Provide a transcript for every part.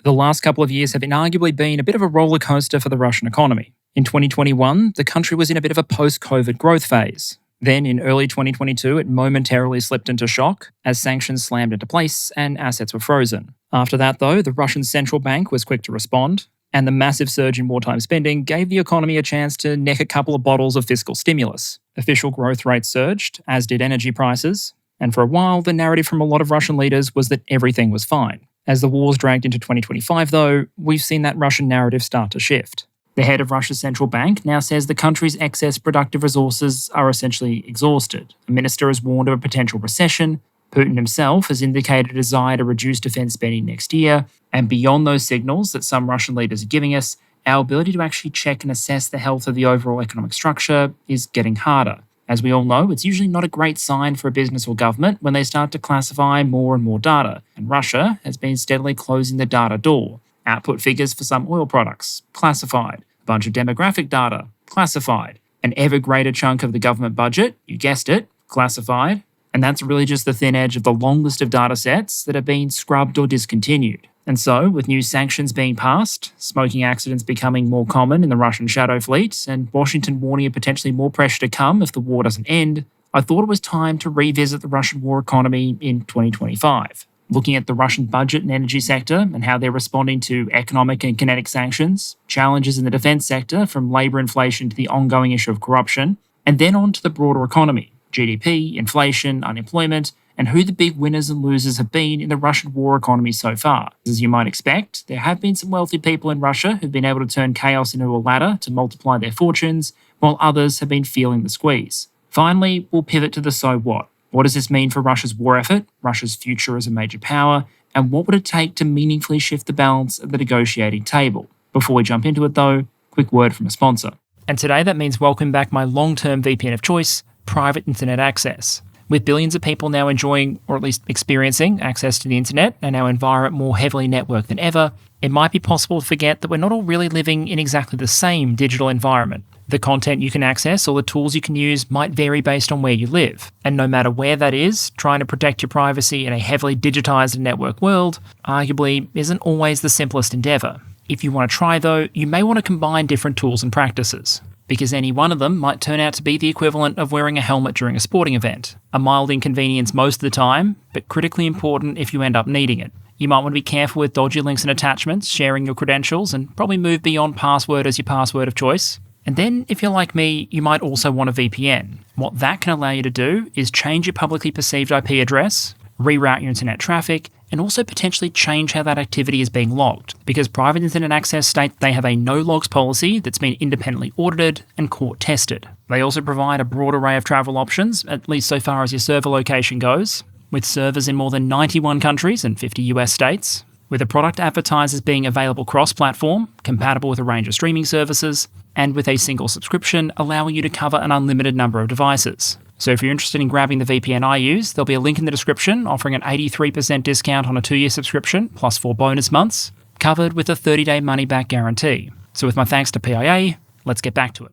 The last couple of years have arguably been a bit of a roller coaster for the Russian economy. In 2021, the country was in a bit of a post-COVID growth phase. Then, in early 2022, it momentarily slipped into shock as sanctions slammed into place and assets were frozen. After that, though, the Russian central bank was quick to respond, and the massive surge in wartime spending gave the economy a chance to neck a couple of bottles of fiscal stimulus. Official growth rates surged, as did energy prices, and for a while, the narrative from a lot of Russian leaders was that everything was fine. As the wars dragged into 2025, though, we've seen that Russian narrative start to shift. The head of Russia's central bank now says the country's excess productive resources are essentially exhausted. The minister has warned of a potential recession. Putin himself has indicated a desire to reduce defense spending next year. And beyond those signals that some Russian leaders are giving us, our ability to actually check and assess the health of the overall economic structure is getting harder. As we all know, it's usually not a great sign for a business or government when they start to classify more and more data. And Russia has been steadily closing the data door. Output figures for some oil products, classified. A bunch of demographic data, classified. An ever greater chunk of the government budget, you guessed it, classified. And that's really just the thin edge of the long list of data sets that have been scrubbed or discontinued. And so, with new sanctions being passed, smoking accidents becoming more common in the Russian shadow fleet, and Washington warning of potentially more pressure to come if the war doesn't end, I thought it was time to revisit the Russian war economy in 2025. Looking at the Russian budget and energy sector and how they're responding to economic and kinetic sanctions, challenges in the defense sector from labor inflation to the ongoing issue of corruption, and then on to the broader economy, GDP, inflation, unemployment, and who the big winners and losers have been in the Russian war economy so far. As you might expect, there have been some wealthy people in Russia who've been able to turn chaos into a ladder to multiply their fortunes, while others have been feeling the squeeze. Finally, we'll pivot to the so what. What does this mean for Russia's war effort, Russia's future as a major power, and what would it take to meaningfully shift the balance at the negotiating table? Before we jump into it though, quick word from a sponsor. And today that means welcoming back my long-term VPN of choice, private internet access. With billions of people now enjoying, or at least experiencing, access to the internet and our environment more heavily networked than ever, it might be possible to forget that we're not all really living in exactly the same digital environment. The content you can access or the tools you can use might vary based on where you live. And no matter where that is, trying to protect your privacy in a heavily digitized and networked world arguably isn't always the simplest endeavor. If you want to try though, you may want to combine different tools and practices, because any one of them might turn out to be the equivalent of wearing a helmet during a sporting event. A mild inconvenience most of the time, but critically important if you end up needing it. You might want to be careful with dodgy links and attachments, sharing your credentials, and probably move beyond password as your password of choice. And then, if you're like me, you might also want a VPN. What that can allow you to do is change your publicly perceived IP address, reroute your internet traffic, and also potentially change how that activity is being logged. Because private internet access states they have a no-logs policy that's been independently audited and court-tested. They also provide a broad array of travel options, at least so far as your server location goes, with servers in more than 91 countries and 50 US states, with the product advertised as being available cross-platform, compatible with a range of streaming services, and with a single subscription allowing you to cover an unlimited number of devices. So if you're interested in grabbing the VPN I use, there'll be a link in the description offering an 83% discount on a 2-year subscription plus 4 bonus months, covered with a 30-day money-back guarantee. So with my thanks to PIA, let's get back to it.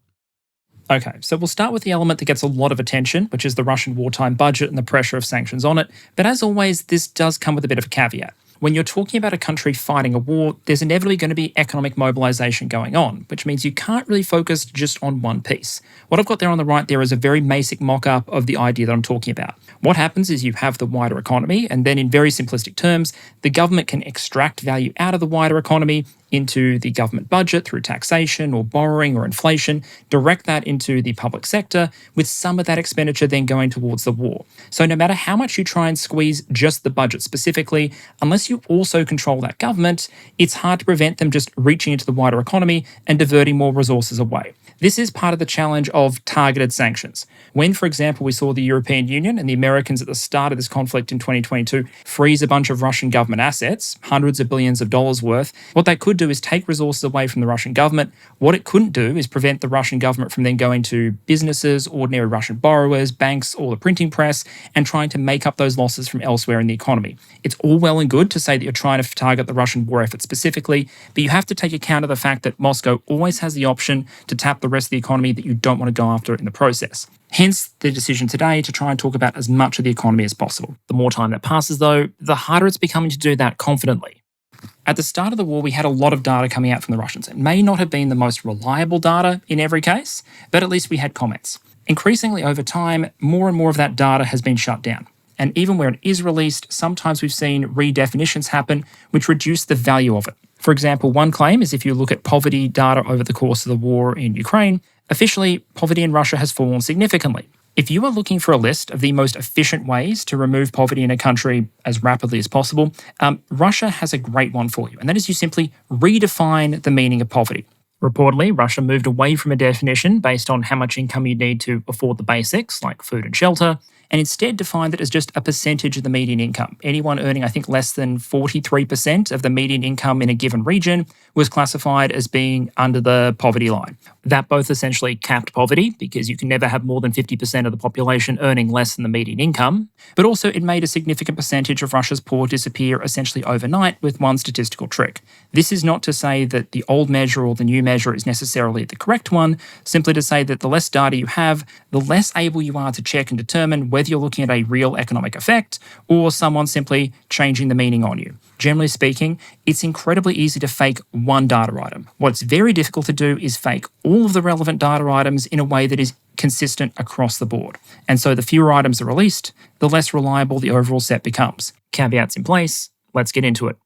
Okay, so we'll start with the element that gets a lot of attention, which is the Russian wartime budget and the pressure of sanctions on it. But as always, this does come with a bit of a caveat. When you're talking about a country fighting a war, there's inevitably going to be economic mobilization going on, which means you can't really focus just on one piece. What I've got there on the right there is a very basic mock-up of the idea that I'm talking about. What happens is you have the wider economy, and then in very simplistic terms, the government can extract value out of the wider economy into the government budget through taxation or borrowing or inflation, direct that into the public sector, with some of that expenditure then going towards the war. So no matter how much you try and squeeze just the budget specifically, unless you also control that government, it's hard to prevent them just reaching into the wider economy and diverting more resources away. This is part of the challenge of targeted sanctions. When, for example, we saw the European Union and the Americans at the start of this conflict in 2022 freeze a bunch of Russian government assets, hundreds of billions of dollars worth, what that could do is take resources away from the Russian government. What it couldn't do is prevent the Russian government from then going to businesses, ordinary Russian borrowers, banks, or the printing press, and trying to make up those losses from elsewhere in the economy. It's all well and good to say that you're trying to target the Russian war effort specifically, but you have to take account of the fact that Moscow always has the option to tap the rest of the economy that you don't want to go after in the process. Hence the decision today to try and talk about as much of the economy as possible. The more time that passes though, the harder it's becoming to do that confidently. At the start of the war, we had a lot of data coming out from the Russians. It may not have been the most reliable data in every case, but at least we had comments. Increasingly over time, more and more of that data has been shut down. And even where it is released, sometimes we've seen redefinitions happen which reduce the value of it. For example, one claim is if you look at poverty data over the course of the war in Ukraine, officially, poverty in Russia has fallen significantly. If you are looking for a list of the most efficient ways to remove poverty in a country as rapidly as possible, Russia has a great one for you, and that is you simply redefine the meaning of poverty. Reportedly, Russia moved away from a definition based on how much income you need to afford the basics, like food and shelter, and instead defined it as just a percentage of the median income. Anyone earning, I think, less than 43% of the median income in a given region was classified as being under the poverty line. That both essentially capped poverty, because you can never have more than 50% of the population earning less than the median income, but also it made a significant percentage of Russia's poor disappear essentially overnight with one statistical trick. This is not to say that the old measure or the new measure is necessarily the correct one, simply to say that the less data you have, the less able you are to check and determine whether you're looking at a real economic effect or someone simply changing the meaning on you. Generally speaking, it's incredibly easy to fake one data item. What's very difficult to do is fake all of the relevant data items in a way that is consistent across the board. And so the fewer items are released, the less reliable the overall set becomes. Caveats in place, let's get into it.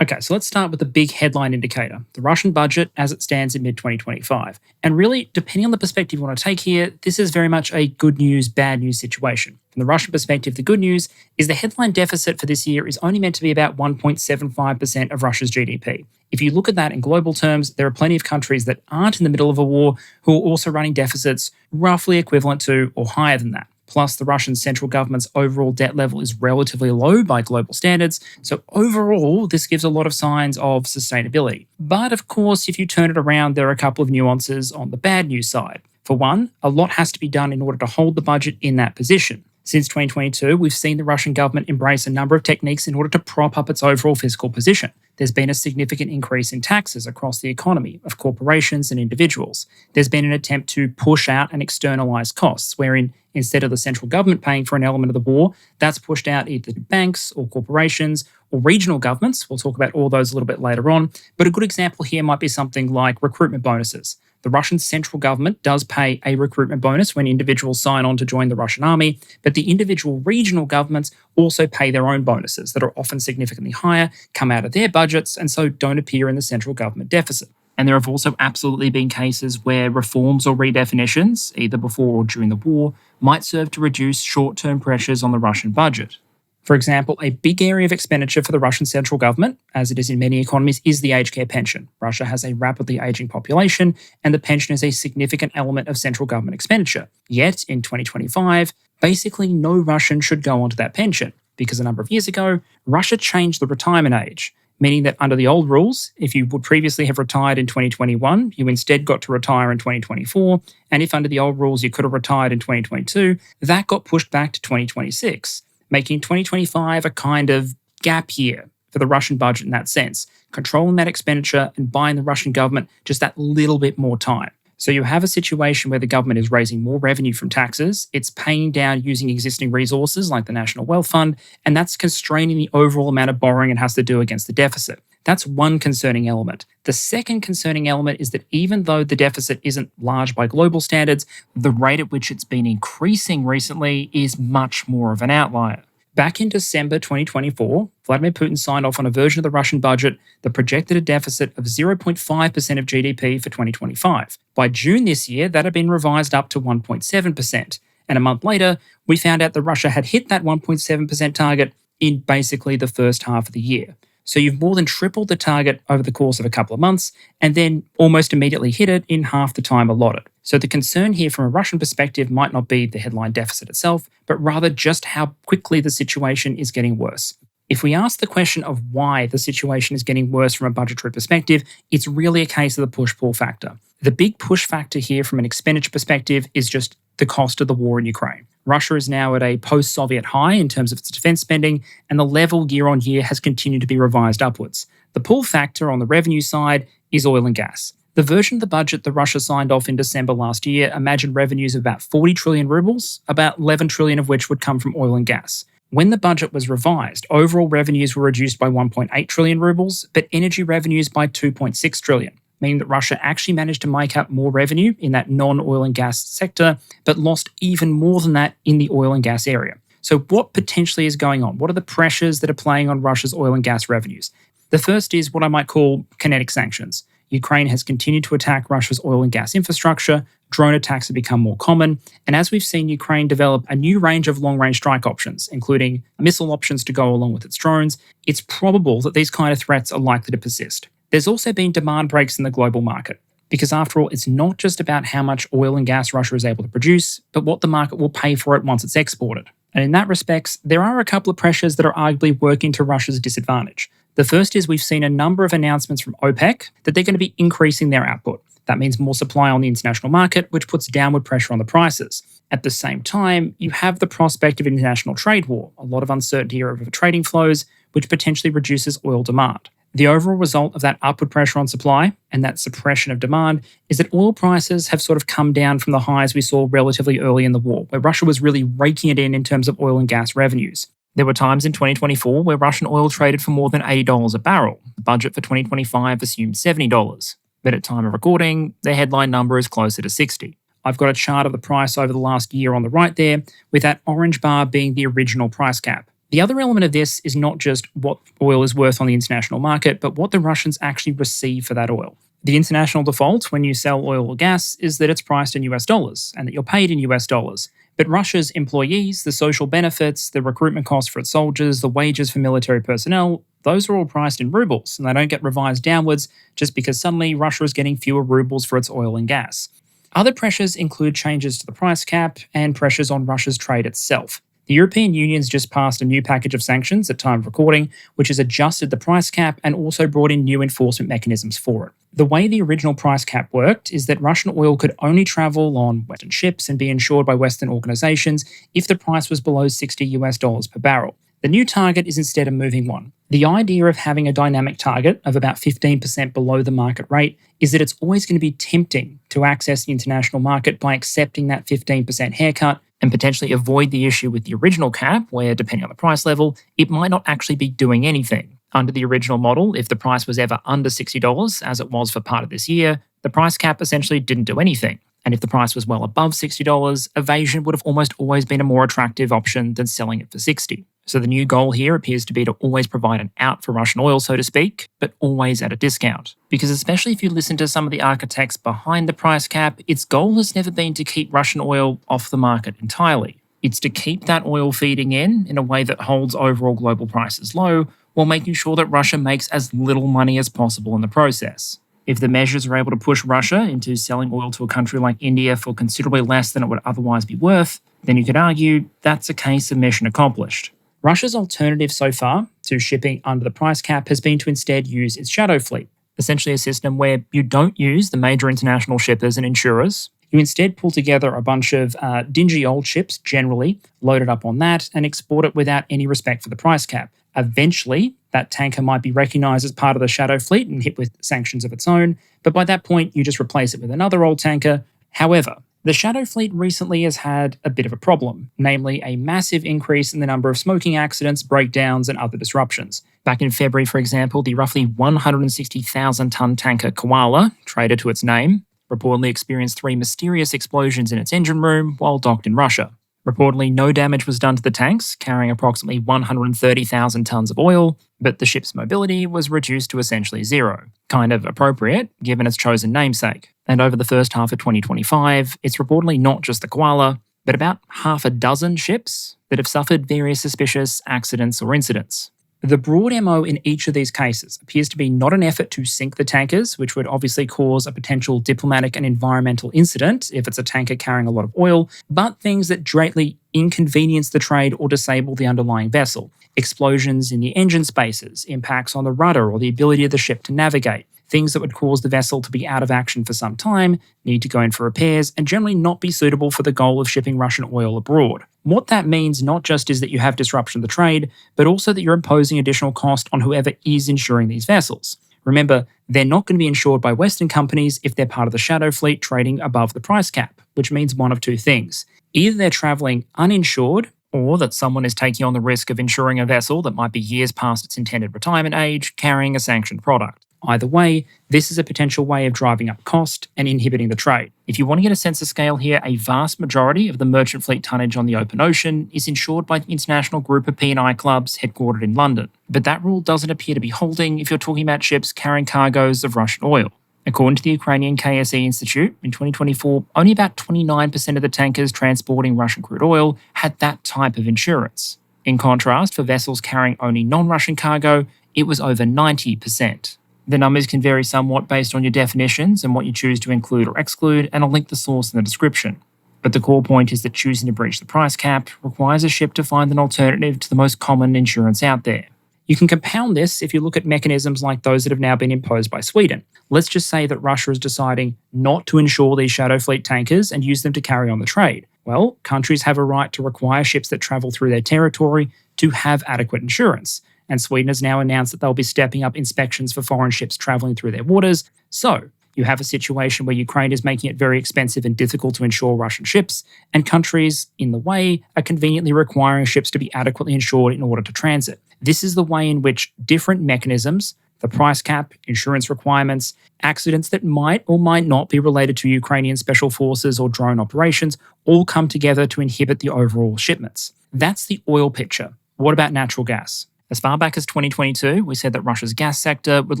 Okay, so let's start with the big headline indicator, the Russian budget as it stands in mid-2025. And really, depending on the perspective you want to take here, this is very much a good news, bad news situation. From the Russian perspective, the good news is the headline deficit for this year is only meant to be about 1.75% of Russia's GDP. If you look at that in global terms, there are plenty of countries that aren't in the middle of a war who are also running deficits roughly equivalent to or higher than that. Plus, the Russian central government's overall debt level is relatively low by global standards, so overall, this gives a lot of signs of sustainability. But of course, if you turn it around, there are a couple of nuances on the bad news side. For one, a lot has to be done in order to hold the budget in that position. Since 2022, we've seen the Russian government embrace a number of techniques in order to prop up its overall fiscal position. There's been a significant increase in taxes across the economy of corporations and individuals. There's been an attempt to push out and externalize costs, wherein instead of the central government paying for an element of the war, that's pushed out either to banks or corporations or regional governments. We'll talk about all those a little bit later on. But a good example here might be something like recruitment bonuses. The Russian central government does pay a recruitment bonus when individuals sign on to join the Russian army, but the individual regional governments also pay their own bonuses that are often significantly higher, come out of their budgets, and so don't appear in the central government deficit. And there have also absolutely been cases where reforms or redefinitions, either before or during the war, might serve to reduce short-term pressures on the Russian budget. For example, a big area of expenditure for the Russian central government, as it is in many economies, is the aged care pension. Russia has a rapidly aging population, and the pension is a significant element of central government expenditure. Yet, in 2025, basically no Russian should go onto that pension, because a number of years ago, Russia changed the retirement age, meaning that under the old rules, if you would previously have retired in 2021, you instead got to retire in 2024, and if under the old rules you could have retired in 2022, that got pushed back to 2026. Making 2025 a kind of gap year for the Russian budget in that sense, controlling that expenditure and buying the Russian government just that little bit more time. So you have a situation where the government is raising more revenue from taxes, it's paying down using existing resources like the National Wealth Fund, and that's constraining the overall amount of borrowing it has to do against the deficit. That's one concerning element. The second concerning element is that even though the deficit isn't large by global standards, the rate at which it's been increasing recently is much more of an outlier. Back in December 2024, Vladimir Putin signed off on a version of the Russian budget that projected a deficit of 0.5% of GDP for 2025. By June this year, that had been revised up to 1.7%. And a month later, we found out that Russia had hit that 1.7% target in basically the first half of the year. So you've more than tripled the target over the course of a couple of months and then almost immediately hit it in half the time allotted. So the concern here from a Russian perspective might not be the headline deficit itself, but rather just how quickly the situation is getting worse. If we ask the question of why the situation is getting worse from a budgetary perspective, it's really a case of the push-pull factor. The big push factor here from an expenditure perspective is just the cost of the war in Ukraine. Russia is now at a post-Soviet high in terms of its defense spending, and the level year on year has continued to be revised upwards. The pull factor on the revenue side is oil and gas. The version of the budget that Russia signed off in December last year imagined revenues of about 40 trillion rubles, about 11 trillion of which would come from oil and gas. When the budget was revised, overall revenues were reduced by 1.8 trillion rubles, but energy revenues by 2.6 trillion, meaning that Russia actually managed to make up more revenue in that non-oil and gas sector, but lost even more than that in the oil and gas area. So what potentially is going on? What are the pressures that are playing on Russia's oil and gas revenues? The first is what I might call kinetic sanctions. Ukraine has continued to attack Russia's oil and gas infrastructure, drone attacks have become more common, and as we've seen Ukraine develop a new range of long-range strike options, including missile options to go along with its drones, it's probable that these kind of threats are likely to persist. There's also been demand breaks in the global market, because after all, it's not just about how much oil and gas Russia is able to produce, but what the market will pay for it once it's exported. And in that respect, there are a couple of pressures that are arguably working to Russia's disadvantage. The first is we've seen a number of announcements from OPEC that they're going to be increasing their output. That means more supply on the international market, which puts downward pressure on the prices. At the same time, you have the prospect of international trade war, a lot of uncertainty over trading flows, which potentially reduces oil demand. The overall result of that upward pressure on supply and that suppression of demand is that oil prices have sort of come down from the highs we saw relatively early in the war, where Russia was really raking it in terms of oil and gas revenues. There were times in 2024 where Russian oil traded for more than $80 a barrel. The budget for 2025 assumed $70. But at time of recording, the headline number is closer to $60. I've got a chart of the price over the last year on the right there, with that orange bar being the original price cap. The other element of this is not just what oil is worth on the international market, but what the Russians actually receive for that oil. The international default when you sell oil or gas is that it's priced in US dollars and that you're paid in US dollars. But Russia's employees, the social benefits, the recruitment costs for its soldiers, the wages for military personnel, those are all priced in rubles, and they don't get revised downwards just because suddenly Russia is getting fewer rubles for its oil and gas. Other pressures include changes to the price cap and pressures on Russia's trade itself. The European Union's just passed a new package of sanctions at time of recording, which has adjusted the price cap and also brought in new enforcement mechanisms for it. The way the original price cap worked is that Russian oil could only travel on Western ships and be insured by Western organizations if the price was below $60 per barrel. The new target is instead a moving one. The idea of having a dynamic target of about 15% below the market rate is that it's always going to be tempting to access the international market by accepting that 15% haircut and potentially avoid the issue with the original cap where, depending on the price level, it might not actually be doing anything. Under the original model, if the price was ever under $60, as it was for part of this year, the price cap essentially didn't do anything. And if the price was well above $60, evasion would have almost always been a more attractive option than selling it for $60. So the new goal here appears to be to always provide an out for Russian oil, so to speak, but always at a discount. Because especially if you listen to some of the architects behind the price cap, its goal has never been to keep Russian oil off the market entirely. It's to keep that oil feeding in a way that holds overall global prices low, while making sure that Russia makes as little money as possible in the process. If the measures are able to push Russia into selling oil to a country like India for considerably less than it would otherwise be worth, then you could argue that's a case of mission accomplished. Russia's alternative so far to shipping under the price cap has been to instead use its shadow fleet, essentially a system where you don't use the major international shippers and insurers. You instead pull together a bunch of dingy old ships, generally, load it up on that, and export it without any respect for the price cap. Eventually, that tanker might be recognised as part of the shadow fleet and hit with sanctions of its own, but by that point, you just replace it with another old tanker. However, the shadow fleet recently has had a bit of a problem, namely a massive increase in the number of smoking accidents, breakdowns, and other disruptions. Back in February, for example, the roughly 160,000-ton tanker Koala, traded to its name, reportedly experienced 3 mysterious explosions in its engine room while docked in Russia. Reportedly, no damage was done to the tanks, carrying approximately 130,000 tons of oil, but the ship's mobility was reduced to essentially zero. Kind of appropriate, given its chosen namesake. And over the first half of 2025, it's reportedly not just the Koala, but about half a dozen ships that have suffered various suspicious accidents or incidents. The broad MO in each of these cases appears to be not an effort to sink the tankers, which would obviously cause a potential diplomatic and environmental incident if it's a tanker carrying a lot of oil, but things that greatly inconvenience the trade or disable the underlying vessel. Explosions in the engine spaces, impacts on the rudder or the ability of the ship to navigate. Things that would cause the vessel to be out of action for some time, need to go in for repairs, and generally not be suitable for the goal of shipping Russian oil abroad. What that means not just is that you have disruption of the trade, but also that you're imposing additional cost on whoever is insuring these vessels. Remember, they're not going to be insured by Western companies if they're part of the shadow fleet trading above the price cap, which means one of two things. Either they're traveling uninsured, or that someone is taking on the risk of insuring a vessel that might be years past its intended retirement age carrying a sanctioned product. Either way, this is a potential way of driving up cost and inhibiting the trade. If you want to get a sense of scale here, a vast majority of the merchant fleet tonnage on the open ocean is insured by the international group of P&I clubs headquartered in London. But that rule doesn't appear to be holding if you're talking about ships carrying cargoes of Russian oil. According to the Ukrainian KSE Institute, in 2024, only about 29% of the tankers transporting Russian crude oil had that type of insurance. In contrast, for vessels carrying only non-Russian cargo, it was over 90%. The numbers can vary somewhat based on your definitions and what you choose to include or exclude, and I'll link the source in the description. But the core point is that choosing to breach the price cap requires a ship to find an alternative to the most common insurance out there. You can compound this if you look at mechanisms like those that have now been imposed by Sweden. Let's just say that Russia is deciding not to insure these shadow fleet tankers and use them to carry on the trade. Well, countries have a right to require ships that travel through their territory to have adequate insurance. And Sweden has now announced that they'll be stepping up inspections for foreign ships travelling through their waters. So, you have a situation where Ukraine is making it very expensive and difficult to insure Russian ships, and countries, in the way, are conveniently requiring ships to be adequately insured in order to transit. This is the way in which different mechanisms, the price cap, insurance requirements, accidents that might or might not be related to Ukrainian special forces or drone operations, all come together to inhibit the overall shipments. That's the oil picture. What about natural gas? As far back as 2022, we said that Russia's gas sector would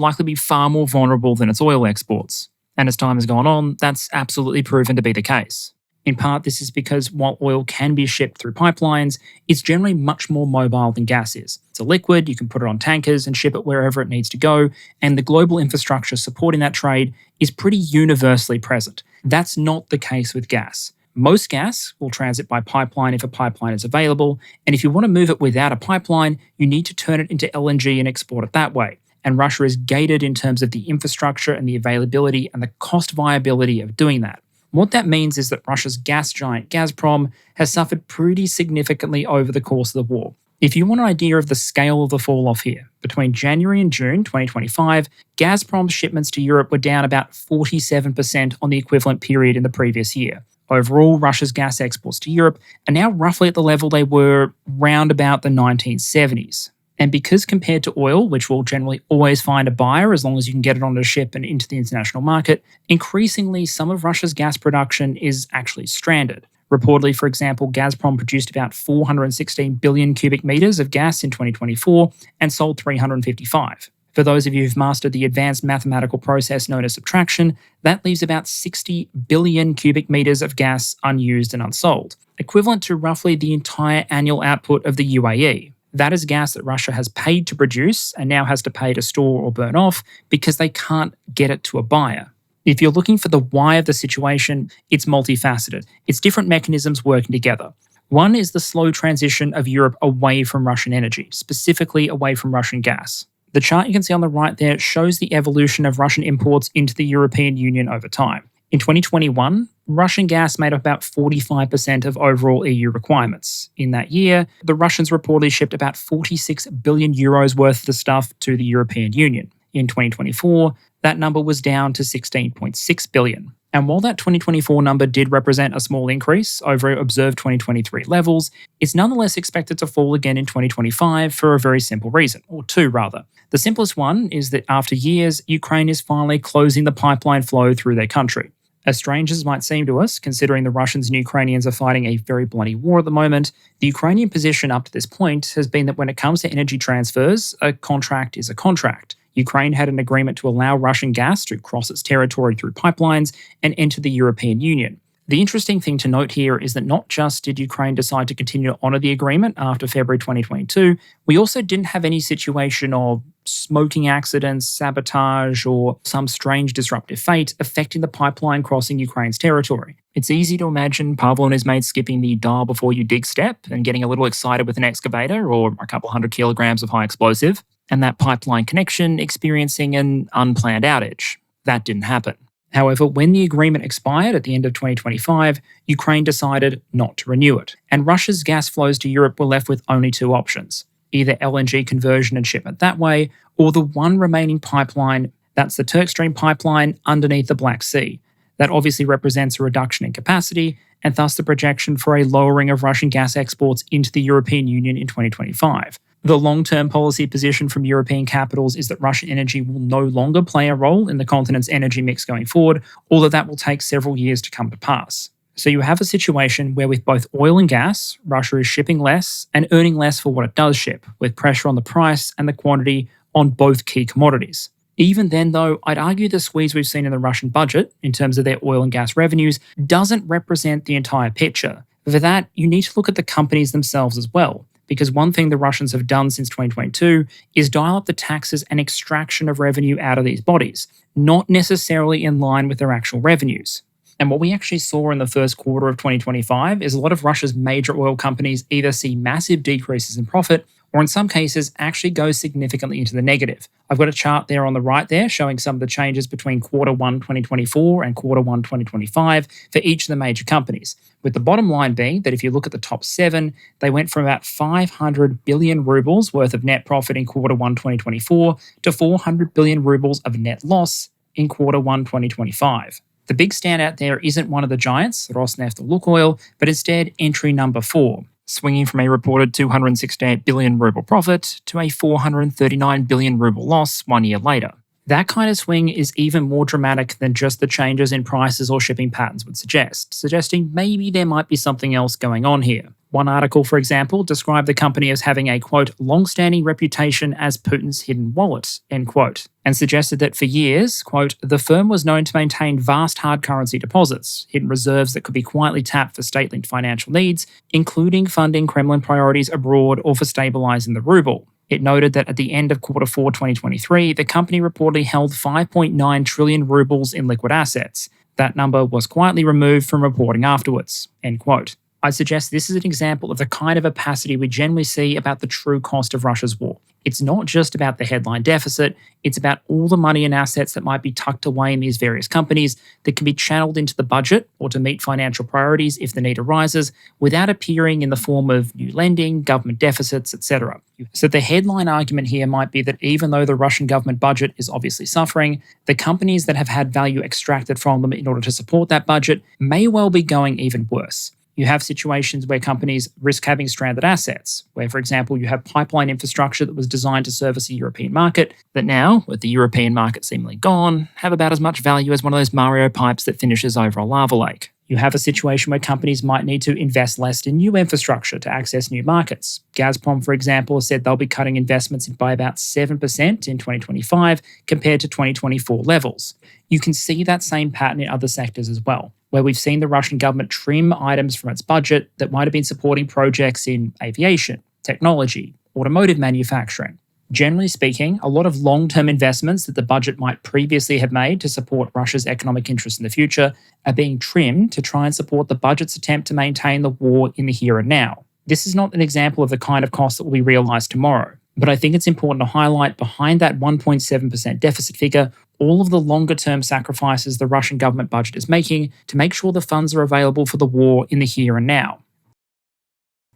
likely be far more vulnerable than its oil exports. And as time has gone on, that's absolutely proven to be the case. In part, this is because while oil can be shipped through pipelines, it's generally much more mobile than gas is. It's a liquid, you can put it on tankers and ship it wherever it needs to go, and the global infrastructure supporting that trade is pretty universally present. That's not the case with gas. Most gas will transit by pipeline if a pipeline is available, and if you want to move it without a pipeline, you need to turn it into LNG and export it that way. And Russia is gated in terms of the infrastructure and the availability and the cost viability of doing that. What that means is that Russia's gas giant Gazprom has suffered pretty significantly over the course of the war. If you want an idea of the scale of the fall-off here, between January and June 2025, Gazprom's shipments to Europe were down about 47% on the equivalent period in the previous year. Overall, Russia's gas exports to Europe are now roughly at the level they were round about the 1970s. And because compared to oil, which will generally always find a buyer as long as you can get it on a ship and into the international market, increasingly some of Russia's gas production is actually stranded. Reportedly, for example, Gazprom produced about 416 billion cubic meters of gas in 2024 and sold 355. For those of you who've mastered the advanced mathematical process known as subtraction, that leaves about 60 billion cubic meters of gas unused and unsold, equivalent to roughly the entire annual output of the UAE. That is gas that Russia has paid to produce and now has to pay to store or burn off because they can't get it to a buyer. If you're looking for the why of the situation, it's multifaceted. It's different mechanisms working together. One is the slow transition of Europe away from Russian energy, specifically away from Russian gas. The chart you can see on the right there shows the evolution of Russian imports into the European Union over time. In 2021, Russian gas made up about 45% of overall EU requirements. In that year, the Russians reportedly shipped about 46 billion euros worth of the stuff to the European Union. In 2024, that number was down to 16.6 billion. And while that 2024 number did represent a small increase over observed 2023 levels, it's nonetheless expected to fall again in 2025 for a very simple reason, or two rather. The simplest one is that after years, Ukraine is finally closing the pipeline flow through their country. As strange as it might seem to us, considering the Russians and Ukrainians are fighting a very bloody war at the moment, the Ukrainian position up to this point has been that when it comes to energy transfers, a contract is a contract. Ukraine had an agreement to allow Russian gas to cross its territory through pipelines and enter the European Union. The interesting thing to note here is that not just did Ukraine decide to continue to honour the agreement after February 2022, we also didn't have any situation of smoking accidents, sabotage, or some strange disruptive fate affecting the pipeline crossing Ukraine's territory. It's easy to imagine Pavel and his mates skipping the dial before you dig step and getting a little excited with an excavator or a couple hundred kilograms of high explosive, and that pipeline connection experiencing an unplanned outage. That didn't happen. However, when the agreement expired at the end of 2025, Ukraine decided not to renew it, and Russia's gas flows to Europe were left with only two options: either LNG conversion and shipment that way, or the one remaining pipeline, that's the Turk Stream pipeline underneath the Black Sea. That obviously represents a reduction in capacity, and thus the projection for a lowering of Russian gas exports into the European Union in 2025. The long-term policy position from European capitals is that Russian energy will no longer play a role in the continent's energy mix going forward, although that will take several years to come to pass. So you have a situation where with both oil and gas, Russia is shipping less and earning less for what it does ship, with pressure on the price and the quantity on both key commodities. Even then, though, I'd argue the squeeze we've seen in the Russian budget, in terms of their oil and gas revenues, doesn't represent the entire picture. For that, you need to look at the companies themselves as well, because one thing the Russians have done since 2022 is dial up the taxes and extraction of revenue out of these bodies, not necessarily in line with their actual revenues. And what we actually saw in the first quarter of 2025 is a lot of Russia's major oil companies either see massive decreases in profit or in some cases actually go significantly into the negative. I've got a chart there on the right there showing some of the changes between quarter 1 2024 and quarter 1 2025 for each of the major companies, with the bottom line being that if you look at the top 7, they went from about 500 billion rubles worth of net profit in quarter 1 2024 to 400 billion rubles of net loss in quarter 1 2025. The big standout there isn't one of the giants, Rosneft or Lukoil, but instead entry number 4, swinging from a reported 268 billion ruble profit to a 439 billion ruble loss 1 year later. That kind of swing is even more dramatic than just the changes in prices or shipping patterns would suggest, suggesting maybe there might be something else going on here. One article, for example, described the company as having a, quote, long-standing reputation as Putin's hidden wallet, end quote, and suggested that for years, quote, the firm was known to maintain vast hard currency deposits, hidden reserves that could be quietly tapped for state-linked financial needs, including funding Kremlin priorities abroad or for stabilizing the ruble. It noted that at the end of quarter 4 2023, the company reportedly held 5.9 trillion rubles in liquid assets. That number was quietly removed from reporting afterwards, end quote. I'd suggest this is an example of the kind of opacity we generally see about the true cost of Russia's war. It's not just about the headline deficit, it's about all the money and assets that might be tucked away in these various companies that can be channeled into the budget or to meet financial priorities if the need arises, without appearing in the form of new lending, government deficits, etc. So the headline argument here might be that even though the Russian government budget is obviously suffering, the companies that have had value extracted from them in order to support that budget may well be going even worse. You have situations where companies risk having stranded assets, where, for example, you have pipeline infrastructure that was designed to service a European market that now, with the European market seemingly gone, have about as much value as one of those Mario pipes that finishes over a lava lake. You have a situation where companies might need to invest less in new infrastructure to access new markets. Gazprom, for example, has said they'll be cutting investments by about 7% in 2025 compared to 2024 levels. You can see that same pattern in other sectors as well, where we've seen the Russian government trim items from its budget that might have been supporting projects in aviation, technology, automotive manufacturing. Generally speaking, a lot of long-term investments that the budget might previously have made to support Russia's economic interests in the future are being trimmed to try and support the budget's attempt to maintain the war in the here and now. This is not an example of the kind of cost that will be realised tomorrow, but I think it's important to highlight behind that 1.7% deficit figure all of the longer-term sacrifices the Russian government budget is making to make sure the funds are available for the war in the here and now.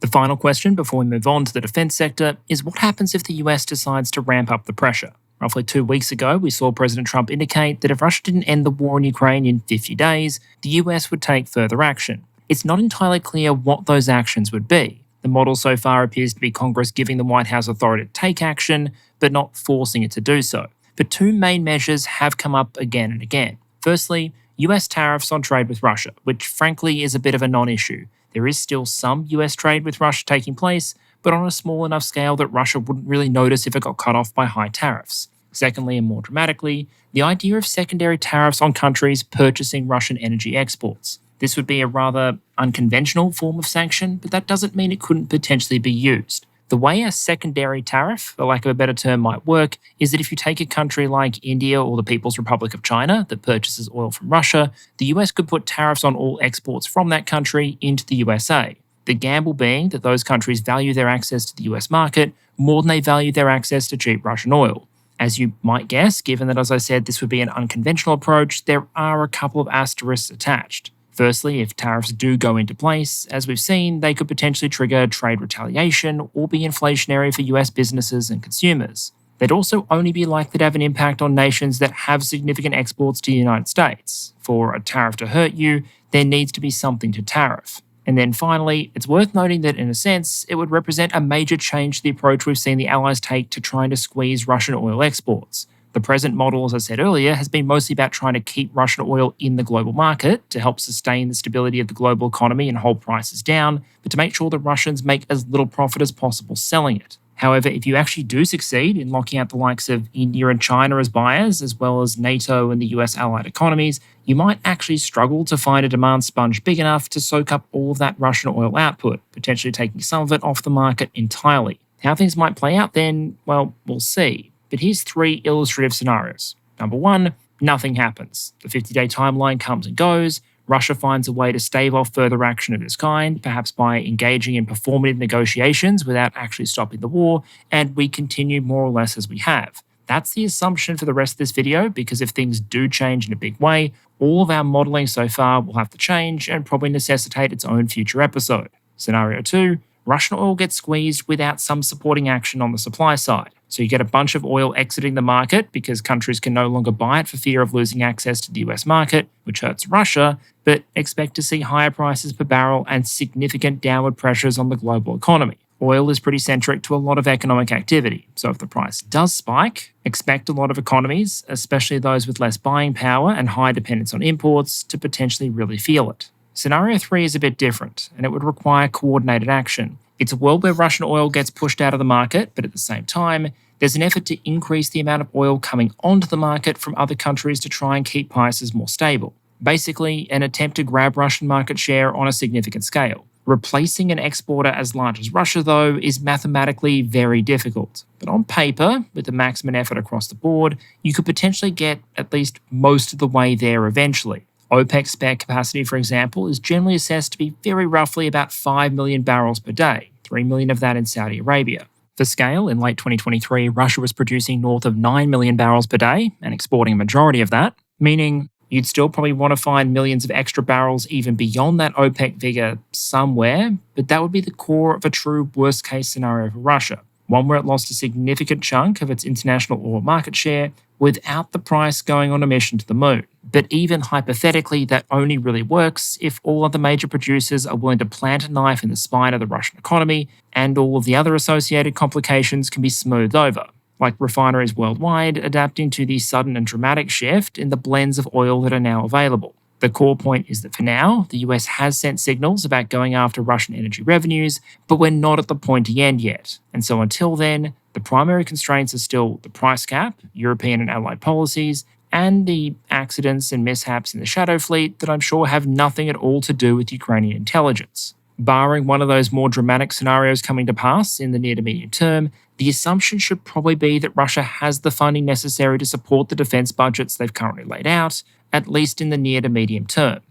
The final question before we move on to the defence sector is what happens if the US decides to ramp up the pressure? Roughly 2 weeks ago, we saw President Trump indicate that if Russia didn't end the war in Ukraine in 50 days, the US would take further action. It's not entirely clear what those actions would be. The model so far appears to be Congress giving the White House authority to take action, but not forcing it to do so. But two main measures have come up again and again. Firstly, US tariffs on trade with Russia, which frankly is a bit of a non-issue. There is still some US trade with Russia taking place, but on a small enough scale that Russia wouldn't really notice if it got cut off by high tariffs. Secondly, and more dramatically, the idea of secondary tariffs on countries purchasing Russian energy exports. This would be a rather unconventional form of sanction, but that doesn't mean it couldn't potentially be used. The way a secondary tariff, for lack of a better term, might work is that if you take a country like India or the People's Republic of China that purchases oil from Russia, the US could put tariffs on all exports from that country into the USA. The gamble being that those countries value their access to the US market more than they value their access to cheap Russian oil. As you might guess, given that, as I said, this would be an unconventional approach, there are a couple of asterisks attached. Firstly, if tariffs do go into place, as we've seen, they could potentially trigger trade retaliation or be inflationary for US businesses and consumers. They'd also only be likely to have an impact on nations that have significant exports to the United States. For a tariff to hurt you, there needs to be something to tariff. And then finally, it's worth noting that in a sense, it would represent a major change to the approach we've seen the Allies take to trying to squeeze Russian oil exports. The present model, as I said earlier, has been mostly about trying to keep Russian oil in the global market to help sustain the stability of the global economy and hold prices down, but to make sure that Russians make as little profit as possible selling it. However, if you actually do succeed in locking out the likes of India and China as buyers, as well as NATO and the US allied economies, you might actually struggle to find a demand sponge big enough to soak up all of that Russian oil output, potentially taking some of it off the market entirely. How things might play out then, well, we'll see. But here's 3 illustrative scenarios. Number 1, nothing happens. The 50-day timeline comes and goes. Russia finds a way to stave off further action of this kind, perhaps by engaging in performative negotiations without actually stopping the war, and we continue more or less as we have. That's the assumption for the rest of this video, because if things do change in a big way, all of our modelling so far will have to change and probably necessitate its own future episode. Scenario 2, Russian oil gets squeezed without some supporting action on the supply side. So you get a bunch of oil exiting the market because countries can no longer buy it for fear of losing access to the US market, which hurts Russia, but expect to see higher prices per barrel and significant downward pressures on the global economy. Oil is pretty centric to a lot of economic activity, so if the price does spike, expect a lot of economies, especially those with less buying power and high dependence on imports, to potentially really feel it. Scenario 3 is a bit different, and it would require coordinated action. It's a world where Russian oil gets pushed out of the market, but at the same time, there's an effort to increase the amount of oil coming onto the market from other countries to try and keep prices more stable. Basically, an attempt to grab Russian market share on a significant scale. Replacing an exporter as large as Russia, though, is mathematically very difficult. But on paper, with the maximum effort across the board, you could potentially get at least most of the way there eventually. OPEC's spare capacity, for example, is generally assessed to be very roughly about 5 million barrels per day, 3 million of that in Saudi Arabia. For scale, in late 2023, Russia was producing north of 9 million barrels per day and exporting a majority of that, meaning you'd still probably want to find millions of extra barrels even beyond that OPEC figure somewhere, but that would be the core of a true worst-case scenario for Russia, one where it lost a significant chunk of its international oil market share without the price going on a mission to the moon. But even hypothetically, that only really works if all other major producers are willing to plant a knife in the spine of the Russian economy and all of the other associated complications can be smoothed over, like refineries worldwide adapting to the sudden and dramatic shift in the blends of oil that are now available. The core point is that for now, the US has sent signals about going after Russian energy revenues, but we're not at the pointy end yet. And so until then, the primary constraints are still the price cap, European and allied policies, and the accidents and mishaps in the shadow fleet that I'm sure have nothing at all to do with Ukrainian intelligence. Barring one of those more dramatic scenarios coming to pass in the near to medium term, the assumption should probably be that Russia has the funding necessary to support the defense budgets they've currently laid out, at least in the near to medium term.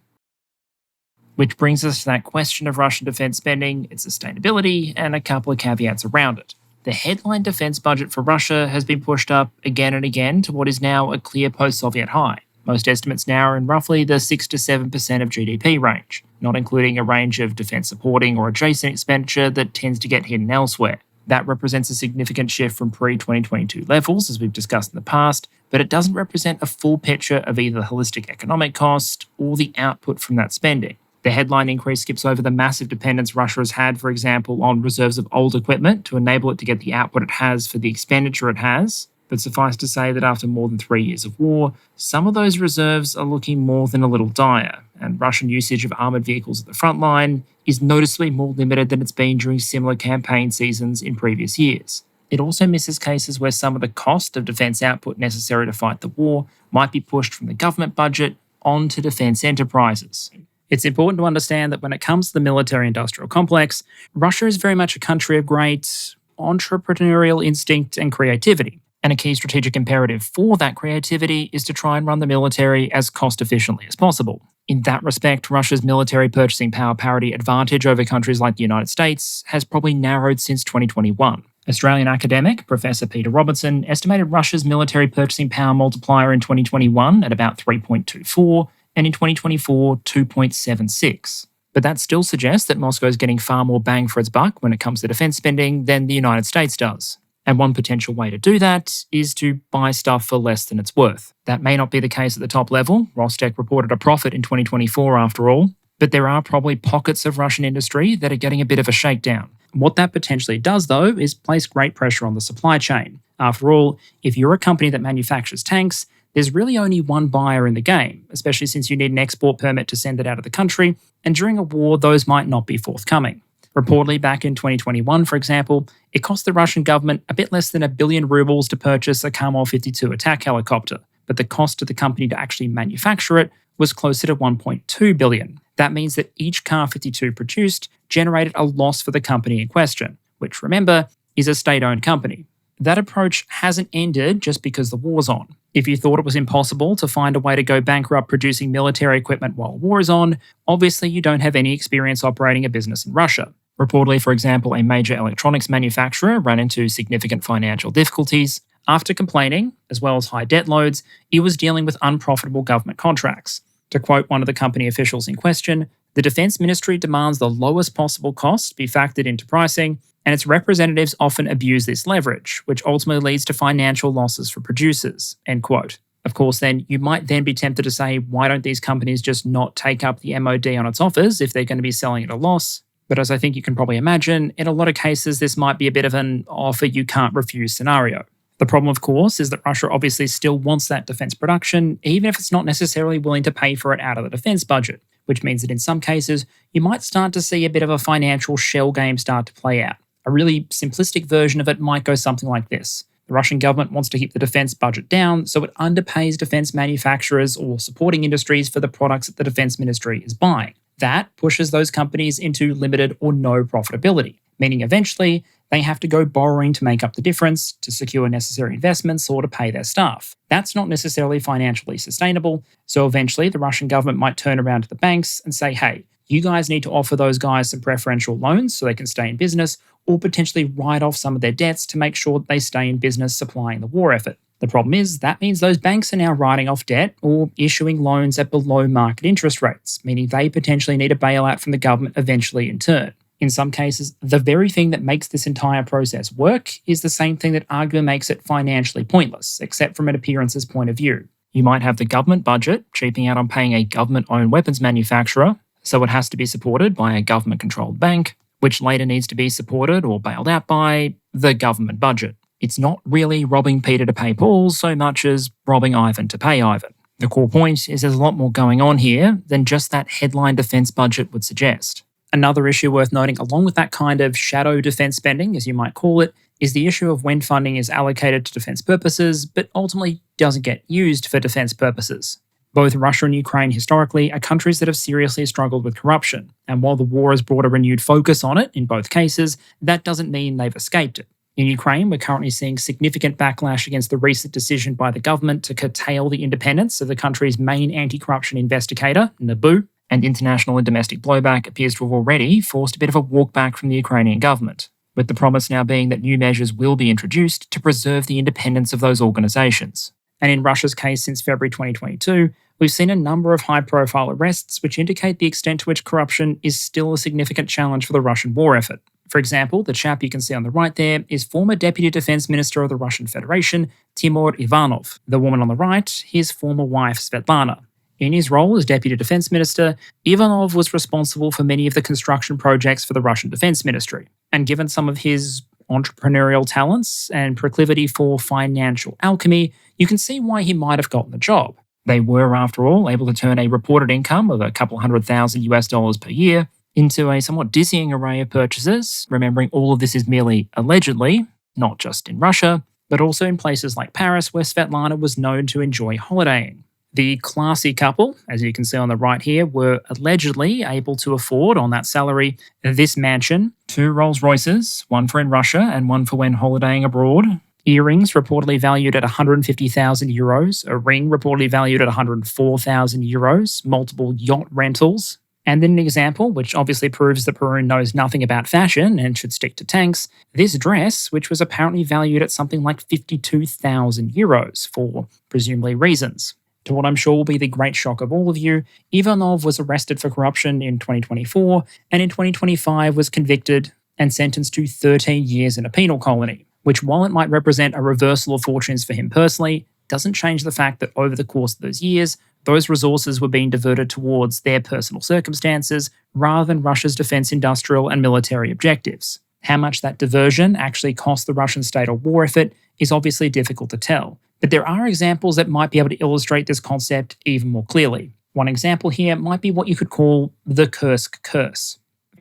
Which brings us to that question of Russian defense spending, its sustainability, and a couple of caveats around it. The headline defense budget for Russia has been pushed up again and again to what is now a clear post-Soviet high. Most estimates now are in roughly the 6 to 7% of GDP range, not including a range of defense supporting or adjacent expenditure that tends to get hidden elsewhere. That represents a significant shift from pre-2022 levels, as we've discussed in the past, but it doesn't represent a full picture of either the holistic economic cost or the output from that spending. The headline increase skips over the massive dependence Russia has had, for example, on reserves of old equipment to enable it to get the output it has for the expenditure it has. But suffice to say that after more than 3 years of war, some of those reserves are looking more than a little dire, and Russian usage of armoured vehicles at the front line is noticeably more limited than it's been during similar campaign seasons in previous years. It also misses cases where some of the cost of defence output necessary to fight the war might be pushed from the government budget onto defence enterprises. It's important to understand that when it comes to the military-industrial complex, Russia is very much a country of great entrepreneurial instinct and creativity. And a key strategic imperative for that creativity is to try and run the military as cost-efficiently as possible. In that respect, Russia's military purchasing power parity advantage over countries like the United States has probably narrowed since 2021. Australian academic Professor Peter Robertson estimated Russia's military purchasing power multiplier in 2021 at about 3.24, and in 2024, 2.76. But that still suggests that Moscow is getting far more bang for its buck when it comes to defense spending than the United States does. And one potential way to do that is to buy stuff for less than it's worth. That may not be the case at the top level. Rostec reported a profit in 2024 after all, but there are probably pockets of Russian industry that are getting a bit of a shakedown. What that potentially does, though, is place great pressure on the supply chain. After all, if you're a company that manufactures tanks, there's really only one buyer in the game, especially since you need an export permit to send it out of the country, and during a war, those might not be forthcoming. Reportedly, back in 2021, for example, it cost the Russian government a bit less than 1 billion rubles to purchase a Kamel-52 attack helicopter, but the cost to the company to actually manufacture it was closer to 1.2 billion. That means that each Ka-52 produced generated a loss for the company in question, which, remember, is a state-owned company. That approach hasn't ended just because the war's on. If you thought it was impossible to find a way to go bankrupt producing military equipment while war is on, obviously you don't have any experience operating a business in Russia. Reportedly, for example, a major electronics manufacturer ran into significant financial difficulties. After complaining, as well as high debt loads, it was dealing with unprofitable government contracts. To quote one of the company officials in question, the Defense Ministry demands the lowest possible cost be factored into pricing, and its representatives often abuse this leverage, which ultimately leads to financial losses for producers, end quote. Of course, then you might then be tempted to say, why don't these companies just not take up the MOD on its offers if they're going to be selling at a loss? But as I think you can probably imagine, in a lot of cases, this might be a bit of an offer you can't refuse scenario. The problem, of course, is that Russia obviously still wants that defense production, even if it's not necessarily willing to pay for it out of the defense budget, which means that in some cases, you might start to see a bit of a financial shell game start to play out. A really simplistic version of it might go something like this. The Russian government wants to keep the defense budget down, so it underpays defense manufacturers or supporting industries for the products that the defense ministry is buying. That pushes those companies into limited or no profitability, meaning eventually they have to go borrowing to make up the difference, to secure necessary investments, or to pay their staff. That's not necessarily financially sustainable, so eventually the Russian government might turn around to the banks and say, hey, you guys need to offer those guys some preferential loans so they can stay in business, or potentially write off some of their debts to make sure that they stay in business supplying the war effort. The problem is that means those banks are now writing off debt or issuing loans at below market interest rates, meaning they potentially need a bailout from the government eventually in turn. In some cases, the very thing that makes this entire process work is the same thing that arguably makes it financially pointless, except from an appearances point of view. You might have the government budget cheaping out on paying a government-owned weapons manufacturer, so it has to be supported by a government-controlled bank, which later needs to be supported or bailed out by the government budget. It's not really robbing Peter to pay Paul so much as robbing Ivan to pay Ivan. The core point is there's a lot more going on here than just that headline defense budget would suggest. Another issue worth noting, along with that kind of shadow defense spending, as you might call it, is the issue of when funding is allocated to defense purposes, but ultimately doesn't get used for defense purposes. Both Russia and Ukraine historically are countries that have seriously struggled with corruption, and while the war has brought a renewed focus on it in both cases, that doesn't mean they've escaped it. In Ukraine, we're currently seeing significant backlash against the recent decision by the government to curtail the independence of the country's main anti-corruption investigator, NABU, and international and domestic blowback appears to have already forced a bit of a walkback from the Ukrainian government, with the promise now being that new measures will be introduced to preserve the independence of those organisations. And in Russia's case since February 2022, we've seen a number of high-profile arrests which indicate the extent to which corruption is still a significant challenge for the Russian war effort. For example, the chap you can see on the right there is former Deputy Defense Minister of the Russian Federation, Timur Ivanov. The woman on the right, his former wife, Svetlana. In his role as Deputy Defense Minister, Ivanov was responsible for many of the construction projects for the Russian Defense Ministry. And given some of his entrepreneurial talents and proclivity for financial alchemy, you can see why he might have gotten the job. They were, after all, able to turn a reported income of a couple $100,000 per year into a somewhat dizzying array of purchases, remembering all of this is merely allegedly, not just in Russia, but also in places like Paris where Svetlana was known to enjoy holidaying. The classy couple, as you can see on the right here, were allegedly able to afford, on that salary, this mansion, 2 Rolls Royces, one for in Russia and one for when holidaying abroad, earrings reportedly valued at 150,000 euros, a ring reportedly valued at 104,000 euros, multiple yacht rentals. And then an example, which obviously proves that Perun knows nothing about fashion and should stick to tanks, this dress, which was apparently valued at something like 52,000 euros for presumably reasons. To what I'm sure will be the great shock of all of you, Ivanov was arrested for corruption in 2024 and in 2025 was convicted and sentenced to 13 years in a penal colony, which, while it might represent a reversal of fortunes for him personally, doesn't change the fact that over the course of those years, those resources were being diverted towards their personal circumstances rather than Russia's defense industrial and military objectives. How much that diversion actually cost the Russian state or war effort is obviously difficult to tell, but there are examples that might be able to illustrate this concept even more clearly. One example here might be what you could call the Kursk curse.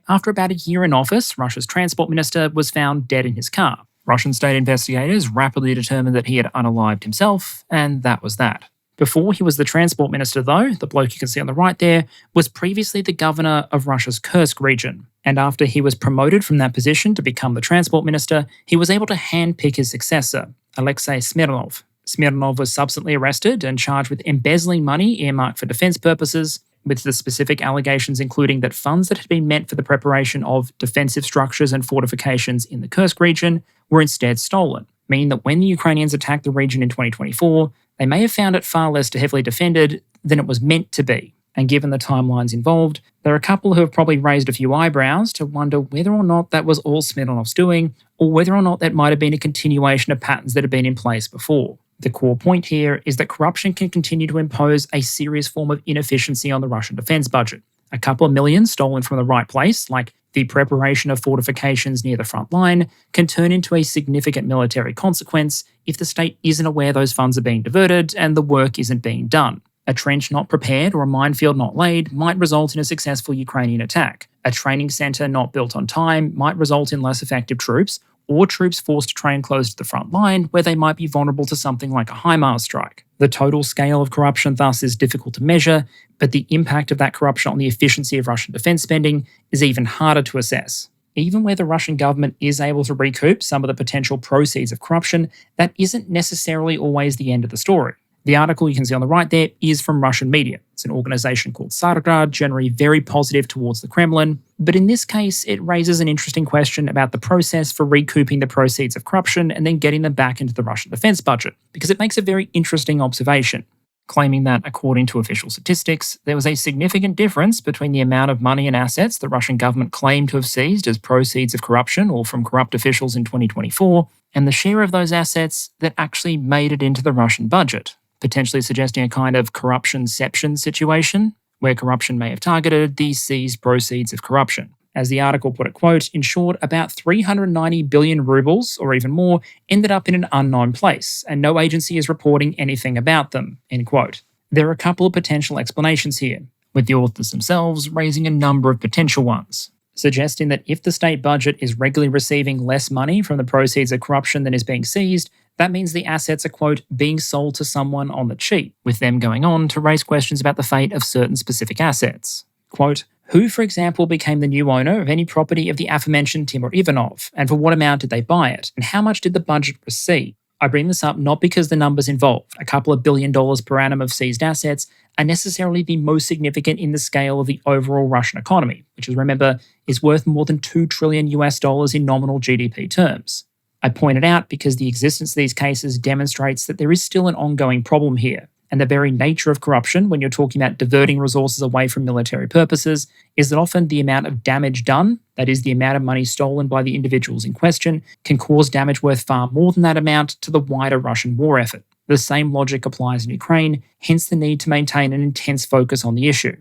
After about a year in office, Russia's transport minister was found dead in his car. Russian state investigators rapidly determined that he had unalived himself, and that was that. Before he was the transport minister, though, the bloke you can see on the right there was previously the governor of Russia's Kursk region. And after he was promoted from that position to become the transport minister, he was able to handpick his successor, Alexei Smirnov. Smirnov was subsequently arrested and charged with embezzling money earmarked for defense purposes, with the specific allegations including that funds that had been meant for the preparation of defensive structures and fortifications in the Kursk region were instead stolen, meaning that when the Ukrainians attacked the region in 2024, they may have found it far less heavily defended than it was meant to be. And given the timelines involved, there are a couple who have probably raised a few eyebrows to wonder whether or not that was all Smirnov's doing, or whether or not that might have been a continuation of patterns that had been in place before. The core point here is that corruption can continue to impose a serious form of inefficiency on the Russian defense budget. A couple of million stolen from the right place, like the preparation of fortifications near the front line, can turn into a significant military consequence if the state isn't aware those funds are being diverted and the work isn't being done. A trench not prepared or a minefield not laid might result in a successful Ukrainian attack. A training centre not built on time might result in less effective troops, or troops forced to train close to the front line where they might be vulnerable to something like a HIMARS strike. The total scale of corruption thus is difficult to measure, but the impact of that corruption on the efficiency of Russian defense spending is even harder to assess. Even where the Russian government is able to recoup some of the potential proceeds of corruption, that isn't necessarily always the end of the story. The article you can see on the right there is from Russian media. It's an organization called Sargrad, generally very positive towards the Kremlin. But in this case, it raises an interesting question about the process for recouping the proceeds of corruption and then getting them back into the Russian defense budget, because it makes a very interesting observation, claiming that, according to official statistics, there was a significant difference between the amount of money and assets the Russian government claimed to have seized as proceeds of corruption or from corrupt officials in 2024, and the share of those assets that actually made it into the Russian budget, potentially suggesting a kind of corruptionception situation, where corruption may have targeted the seized proceeds of corruption. As the article put it, quote, in short, about 390 billion rubles, or even more, ended up in an unknown place, and no agency is reporting anything about them, end quote. There are a couple of potential explanations here, with the authors themselves raising a number of potential ones, suggesting that if the state budget is regularly receiving less money from the proceeds of corruption than is being seized, that means the assets are, quote, being sold to someone on the cheap, with them going on to raise questions about the fate of certain specific assets. Quote, who, for example, became the new owner of any property of the aforementioned Timur Ivanov, and for what amount did they buy it, and how much did the budget receive? I bring this up not because the numbers involved, a couple of $1 billion per annum of seized assets, are necessarily the most significant in the scale of the overall Russian economy, which, as remember, is worth more than $2 trillion in nominal GDP terms. I point it out because the existence of these cases demonstrates that there is still an ongoing problem here, and the very nature of corruption when you're talking about diverting resources away from military purposes is that often the amount of damage done, that is the amount of money stolen by the individuals in question, can cause damage worth far more than that amount to the wider Russian war effort. The same logic applies in Ukraine, hence the need to maintain an intense focus on the issue.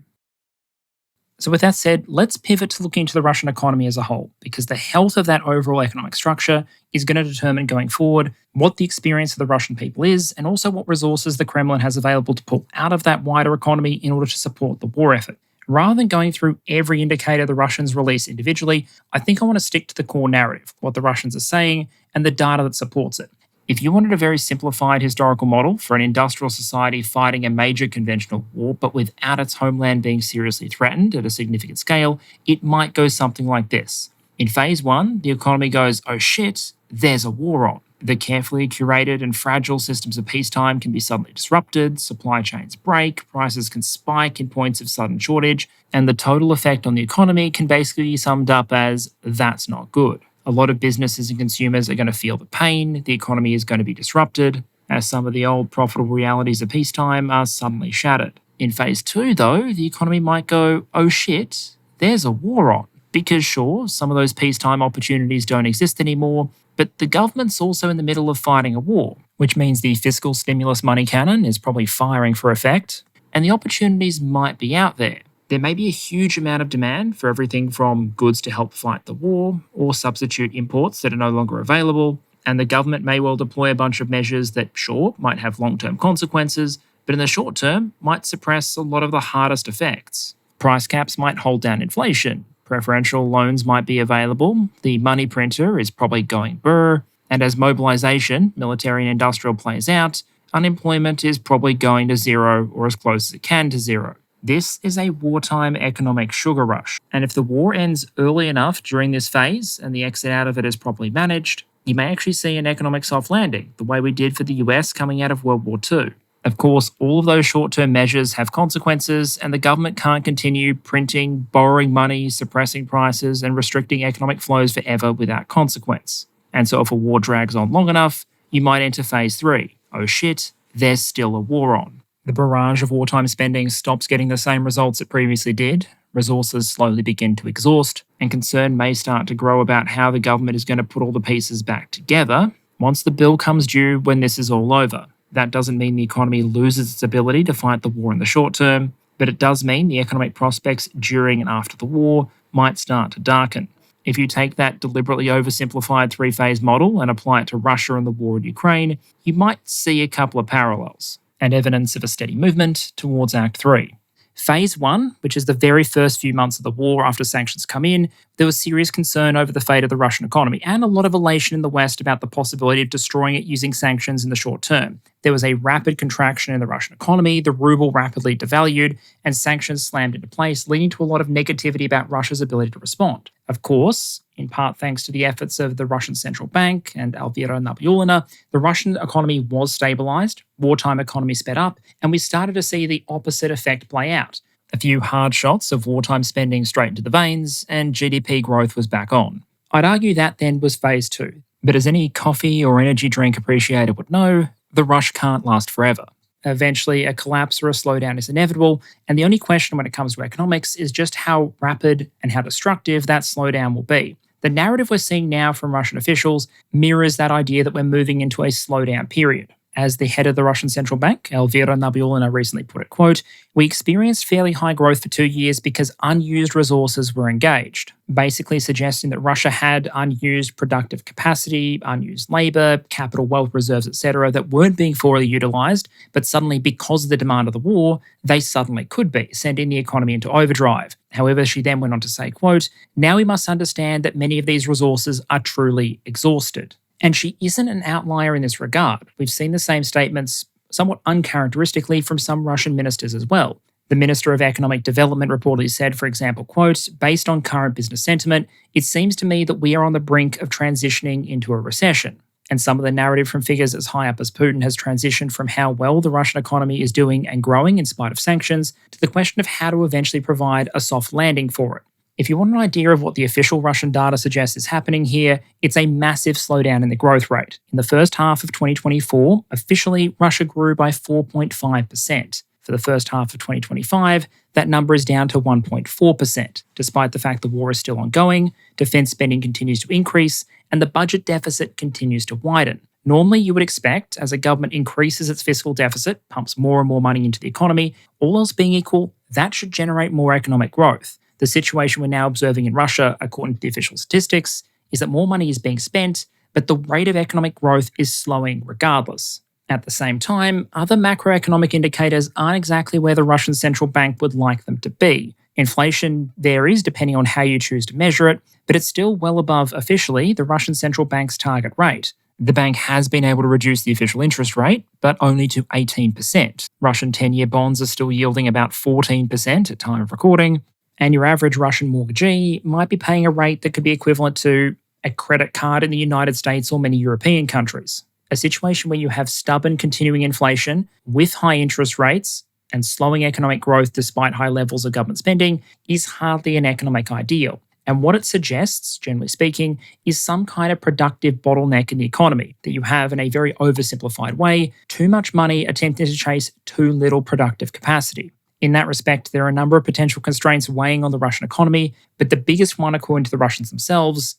So with that said, let's pivot to looking into the Russian economy as a whole, because the health of that overall economic structure is going to determine going forward what the experience of the Russian people is, and also what resources the Kremlin has available to pull out of that wider economy in order to support the war effort. Rather than going through every indicator the Russians release individually, I think I want to stick to the core narrative, what the Russians are saying, and the data that supports it. If you wanted a very simplified historical model for an industrial society fighting a major conventional war, but without its homeland being seriously threatened at a significant scale, it might go something like this. In phase 1, the economy goes, oh shit, there's a war on. The carefully curated and fragile systems of peacetime can be suddenly disrupted, supply chains break, prices can spike in points of sudden shortage, and the total effect on the economy can basically be summed up as, that's not good. A lot of businesses and consumers are going to feel the pain, the economy is going to be disrupted, as some of the old profitable realities of peacetime are suddenly shattered. In phase 2, though, the economy might go, oh shit, there's a war on. Because sure, some of those peacetime opportunities don't exist anymore, But the government's also in the middle of fighting a war, which means the fiscal stimulus money cannon is probably firing for effect, and the opportunities might be out there. There may be a huge amount of demand for everything from goods to help fight the war or substitute imports that are no longer available, and the government may well deploy a bunch of measures that, sure, might have long-term consequences, but in the short term might suppress a lot of the hardest effects. Price caps might hold down inflation, preferential loans might be available, the money printer is probably going brr, and as mobilisation, military and industrial plays out, unemployment is probably going to zero or as close as it can to zero. This is a wartime economic sugar rush, and if the war ends early enough during this phase and the exit out of it is properly managed, you may actually see an economic soft landing, the way we did for the US coming out of World War II. Of course, all of those short-term measures have consequences, and the government can't continue printing, borrowing money, suppressing prices, and restricting economic flows forever without consequence. And so if a war drags on long enough, you might enter phase 3. Oh shit, there's still a war on. The barrage of wartime spending stops getting the same results it previously did, resources slowly begin to exhaust, and concern may start to grow about how the government is going to put all the pieces back together once the bill comes due when this is all over. That doesn't mean the economy loses its ability to fight the war in the short term, but it does mean the economic prospects during and after the war might start to darken. If you take that deliberately oversimplified three-phase model and apply it to Russia and the war in Ukraine, you might see a couple of parallels and evidence of a steady movement towards Act 3. Phase 1, which is the very first few months of the war after sanctions come in, there was serious concern over the fate of the Russian economy and a lot of elation in the West about the possibility of destroying it using sanctions in the short term. There was a rapid contraction in the Russian economy, the ruble rapidly devalued, and sanctions slammed into place, leading to a lot of negativity about Russia's ability to respond. Of course, in part thanks to the efforts of the Russian central bank and Elvira Nabiullina, the Russian economy was stabilized, wartime economy sped up, and we started to see the opposite effect play out. A few hard shots of wartime spending straight into the veins, and GDP growth was back on. I'd argue that then was phase 2. But as any coffee or energy drink appreciator would know, the rush can't last forever. Eventually, a collapse or a slowdown is inevitable, and the only question when it comes to economics is just how rapid and how destructive that slowdown will be. The narrative we're seeing now from Russian officials mirrors that idea that we're moving into a slowdown period. As the head of the Russian central bank, Elvira Nabiullina, recently put it, quote, "We experienced fairly high growth for 2 years because unused resources were engaged," basically suggesting that Russia had unused productive capacity, unused labour, capital, wealth reserves, etc., that weren't being fully utilised, but suddenly, because of the demand of the war, they suddenly could be, sending the economy into overdrive. However, she then went on to say, quote, "Now we must understand that many of these resources are truly exhausted." And she isn't an outlier in this regard. We've seen the same statements, somewhat uncharacteristically, from some Russian ministers as well. The Minister of Economic Development reportedly said, for example, quote, "Based on current business sentiment, it seems to me that we are on the brink of transitioning into a recession." And some of the narrative from figures as high up as Putin has transitioned from how well the Russian economy is doing and growing in spite of sanctions to the question of how to eventually provide a soft landing for it. If you want an idea of what the official Russian data suggests is happening here, it's a massive slowdown in the growth rate. In the first half of 2024, officially, Russia grew by 4.5%. For the first half of 2025, that number is down to 1.4%, despite the fact the war is still ongoing, defense spending continues to increase, and the budget deficit continues to widen. Normally, you would expect, as a government increases its fiscal deficit, pumps more and more money into the economy, all else being equal, that should generate more economic growth. The situation we're now observing in Russia, according to the official statistics, is that more money is being spent, but the rate of economic growth is slowing regardless. At the same time, other macroeconomic indicators aren't exactly where the Russian central bank would like them to be. Inflation varies depending on how you choose to measure it, but it's still well above, officially, the Russian central bank's target rate. The bank has been able to reduce the official interest rate, but only to 18%. Russian 10-year bonds are still yielding about 14% at time of recording, and your average Russian mortgagee might be paying a rate that could be equivalent to a credit card in the United States or many European countries. A situation where you have stubborn continuing inflation with high interest rates and slowing economic growth despite high levels of government spending is hardly an economic ideal. And what it suggests, generally speaking, is some kind of productive bottleneck in the economy, that you have, in a very oversimplified way, too much money attempting to chase too little productive capacity. In that respect, there are a number of potential constraints weighing on the Russian economy, but the biggest one, according to the Russians themselves,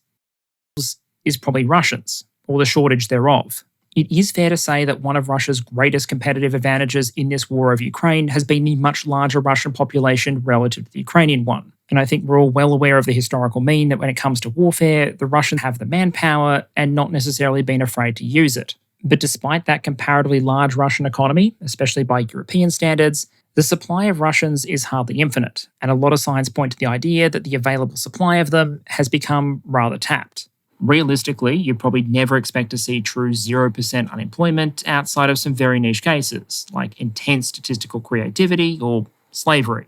is probably Russians, or the shortage thereof. It is fair to say that one of Russia's greatest competitive advantages in this war over Ukraine has been the much larger Russian population relative to the Ukrainian one. And I think we're all well aware of the historical mean that when it comes to warfare, the Russians have the manpower and not necessarily been afraid to use it. But despite that comparatively large Russian economy, especially by European standards, the supply of Russians is hardly infinite, and a lot of signs point to the idea that the available supply of them has become rather tapped. Realistically, you'd probably never expect to see true 0% unemployment outside of some very niche cases, like intense statistical creativity or slavery.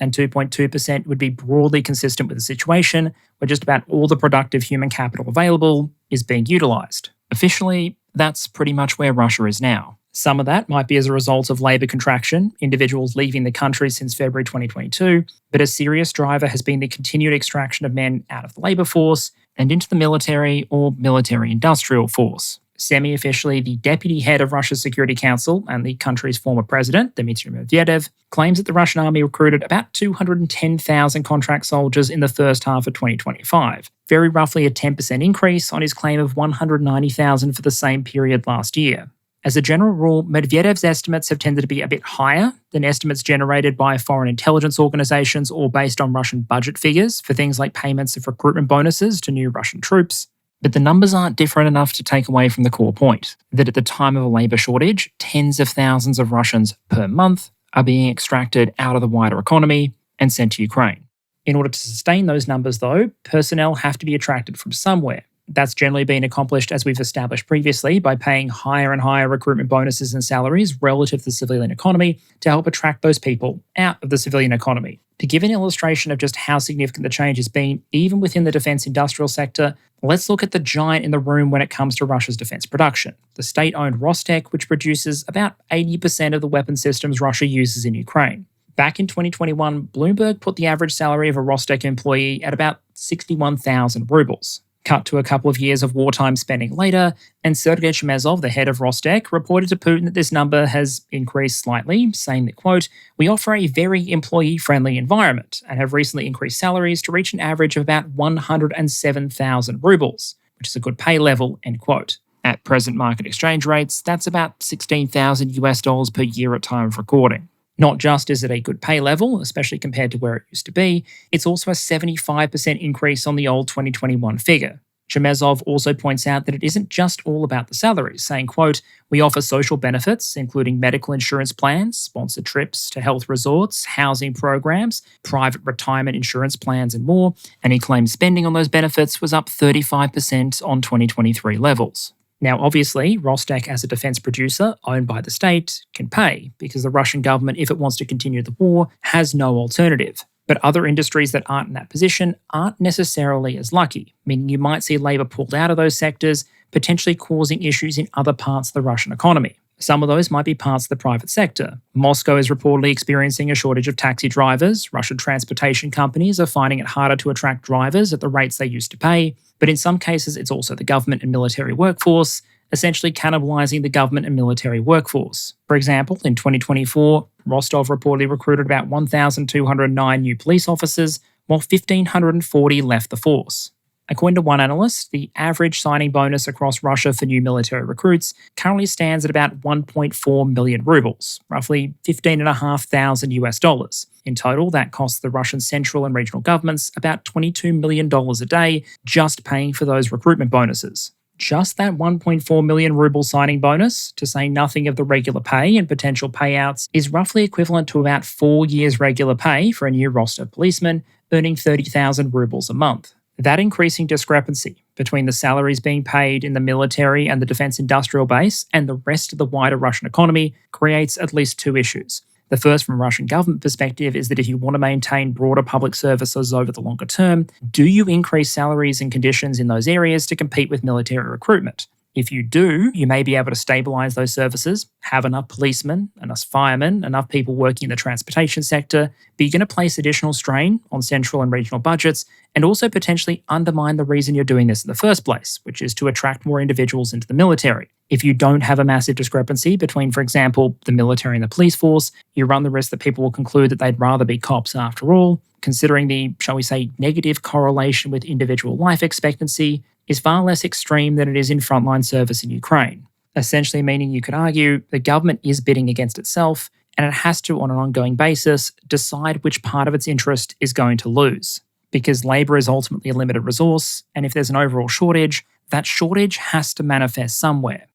And 2.2% would be broadly consistent with a situation where just about all the productive human capital available is being utilised. Officially, that's pretty much where Russia is now. Some of that might be as a result of labour contraction, individuals leaving the country since February 2022, but a serious driver has been the continued extraction of men out of the labour force and into the military or military-industrial force. Semi-officially, the deputy head of Russia's Security Council and the country's former president, Dmitry Medvedev, claims that the Russian army recruited about 210,000 contract soldiers in the first half of 2025, very roughly a 10% increase on his claim of 190,000 for the same period last year. As a general rule, Medvedev's estimates have tended to be a bit higher than estimates generated by foreign intelligence organizations or based on Russian budget figures for things like payments of recruitment bonuses to new Russian troops. But the numbers aren't different enough to take away from the core point, that at the time of a labour shortage, tens of thousands of Russians per month are being extracted out of the wider economy and sent to Ukraine. In order to sustain those numbers, though, personnel have to be attracted from somewhere. That's generally been accomplished, as we've established previously, by paying higher and higher recruitment bonuses and salaries relative to the civilian economy to help attract those people out of the civilian economy. To give an illustration of just how significant the change has been, even within the defence industrial sector, let's look at the giant in the room when it comes to Russia's defence production, the state-owned Rostec, which produces about 80% of the weapon systems Russia uses in Ukraine. Back in 2021, Bloomberg put the average salary of a Rostec employee at about 61,000 rubles. Cut to a couple of years of wartime spending later, and Sergei Chemezov, the head of Rostec, reported to Putin that this number has increased slightly, saying that, quote, "We offer a very employee-friendly environment and have recently increased salaries to reach an average of about 107,000 rubles, which is a good pay level," end quote. At present market exchange rates, that's about $16,000 per year at time of recording. Not just is it a good pay level, especially compared to where it used to be, it's also a 75% increase on the old 2021 figure. Chemezov also points out that it isn't just all about the salaries, saying, quote, "We offer social benefits, including medical insurance plans, sponsored trips to health resorts, housing programs, private retirement insurance plans, and more," and he claims spending on those benefits was up 35% on 2023 levels. Now, obviously, Rostec, as a defence producer owned by the state, can pay because the Russian government, if it wants to continue the war, has no alternative. But other industries that aren't in that position aren't necessarily as lucky, meaning you might see labour pulled out of those sectors, potentially causing issues in other parts of the Russian economy. Some of those might be parts of the private sector. Moscow is reportedly experiencing a shortage of taxi drivers. Russian transportation companies are finding it harder to attract drivers at the rates they used to pay. But in some cases, it's also the government and military workforce, essentially cannibalizing the government and military workforce. For example, in 2024, Rostov reportedly recruited about 1,209 new police officers, while 1,540 left the force. According to one analyst, the average signing bonus across Russia for new military recruits currently stands at about 1.4 million rubles, roughly $15,500. In total, that costs the Russian central and regional governments about $22 million a day just paying for those recruitment bonuses. Just that 1.4 million ruble signing bonus, to say nothing of the regular pay and potential payouts, is roughly equivalent to about 4 years regular pay for a new Rostov policeman earning 30,000 rubles a month. That increasing discrepancy between the salaries being paid in the military and the defence industrial base and the rest of the wider Russian economy creates at least two issues. The first, from a Russian government perspective, is that if you want to maintain broader public services over the longer term, do you increase salaries and conditions in those areas to compete with military recruitment? If you do, you may be able to stabilise those services, have enough policemen, enough firemen, enough people working in the transportation sector, but you're going to place additional strain on central and regional budgets and also potentially undermine the reason you're doing this in the first place, which is to attract more individuals into the military. If you don't have a massive discrepancy between, for example, the military and the police force, you run the risk that people will conclude that they'd rather be cops after all. Considering the, shall we say, negative correlation with individual life expectancy, is far less extreme than it is in frontline service in Ukraine, essentially meaning you could argue the government is bidding against itself and it has to, on an ongoing basis, decide which part of its interest is going to lose. Because labour is ultimately a limited resource, and if there's an overall shortage, that shortage has to manifest somewhere.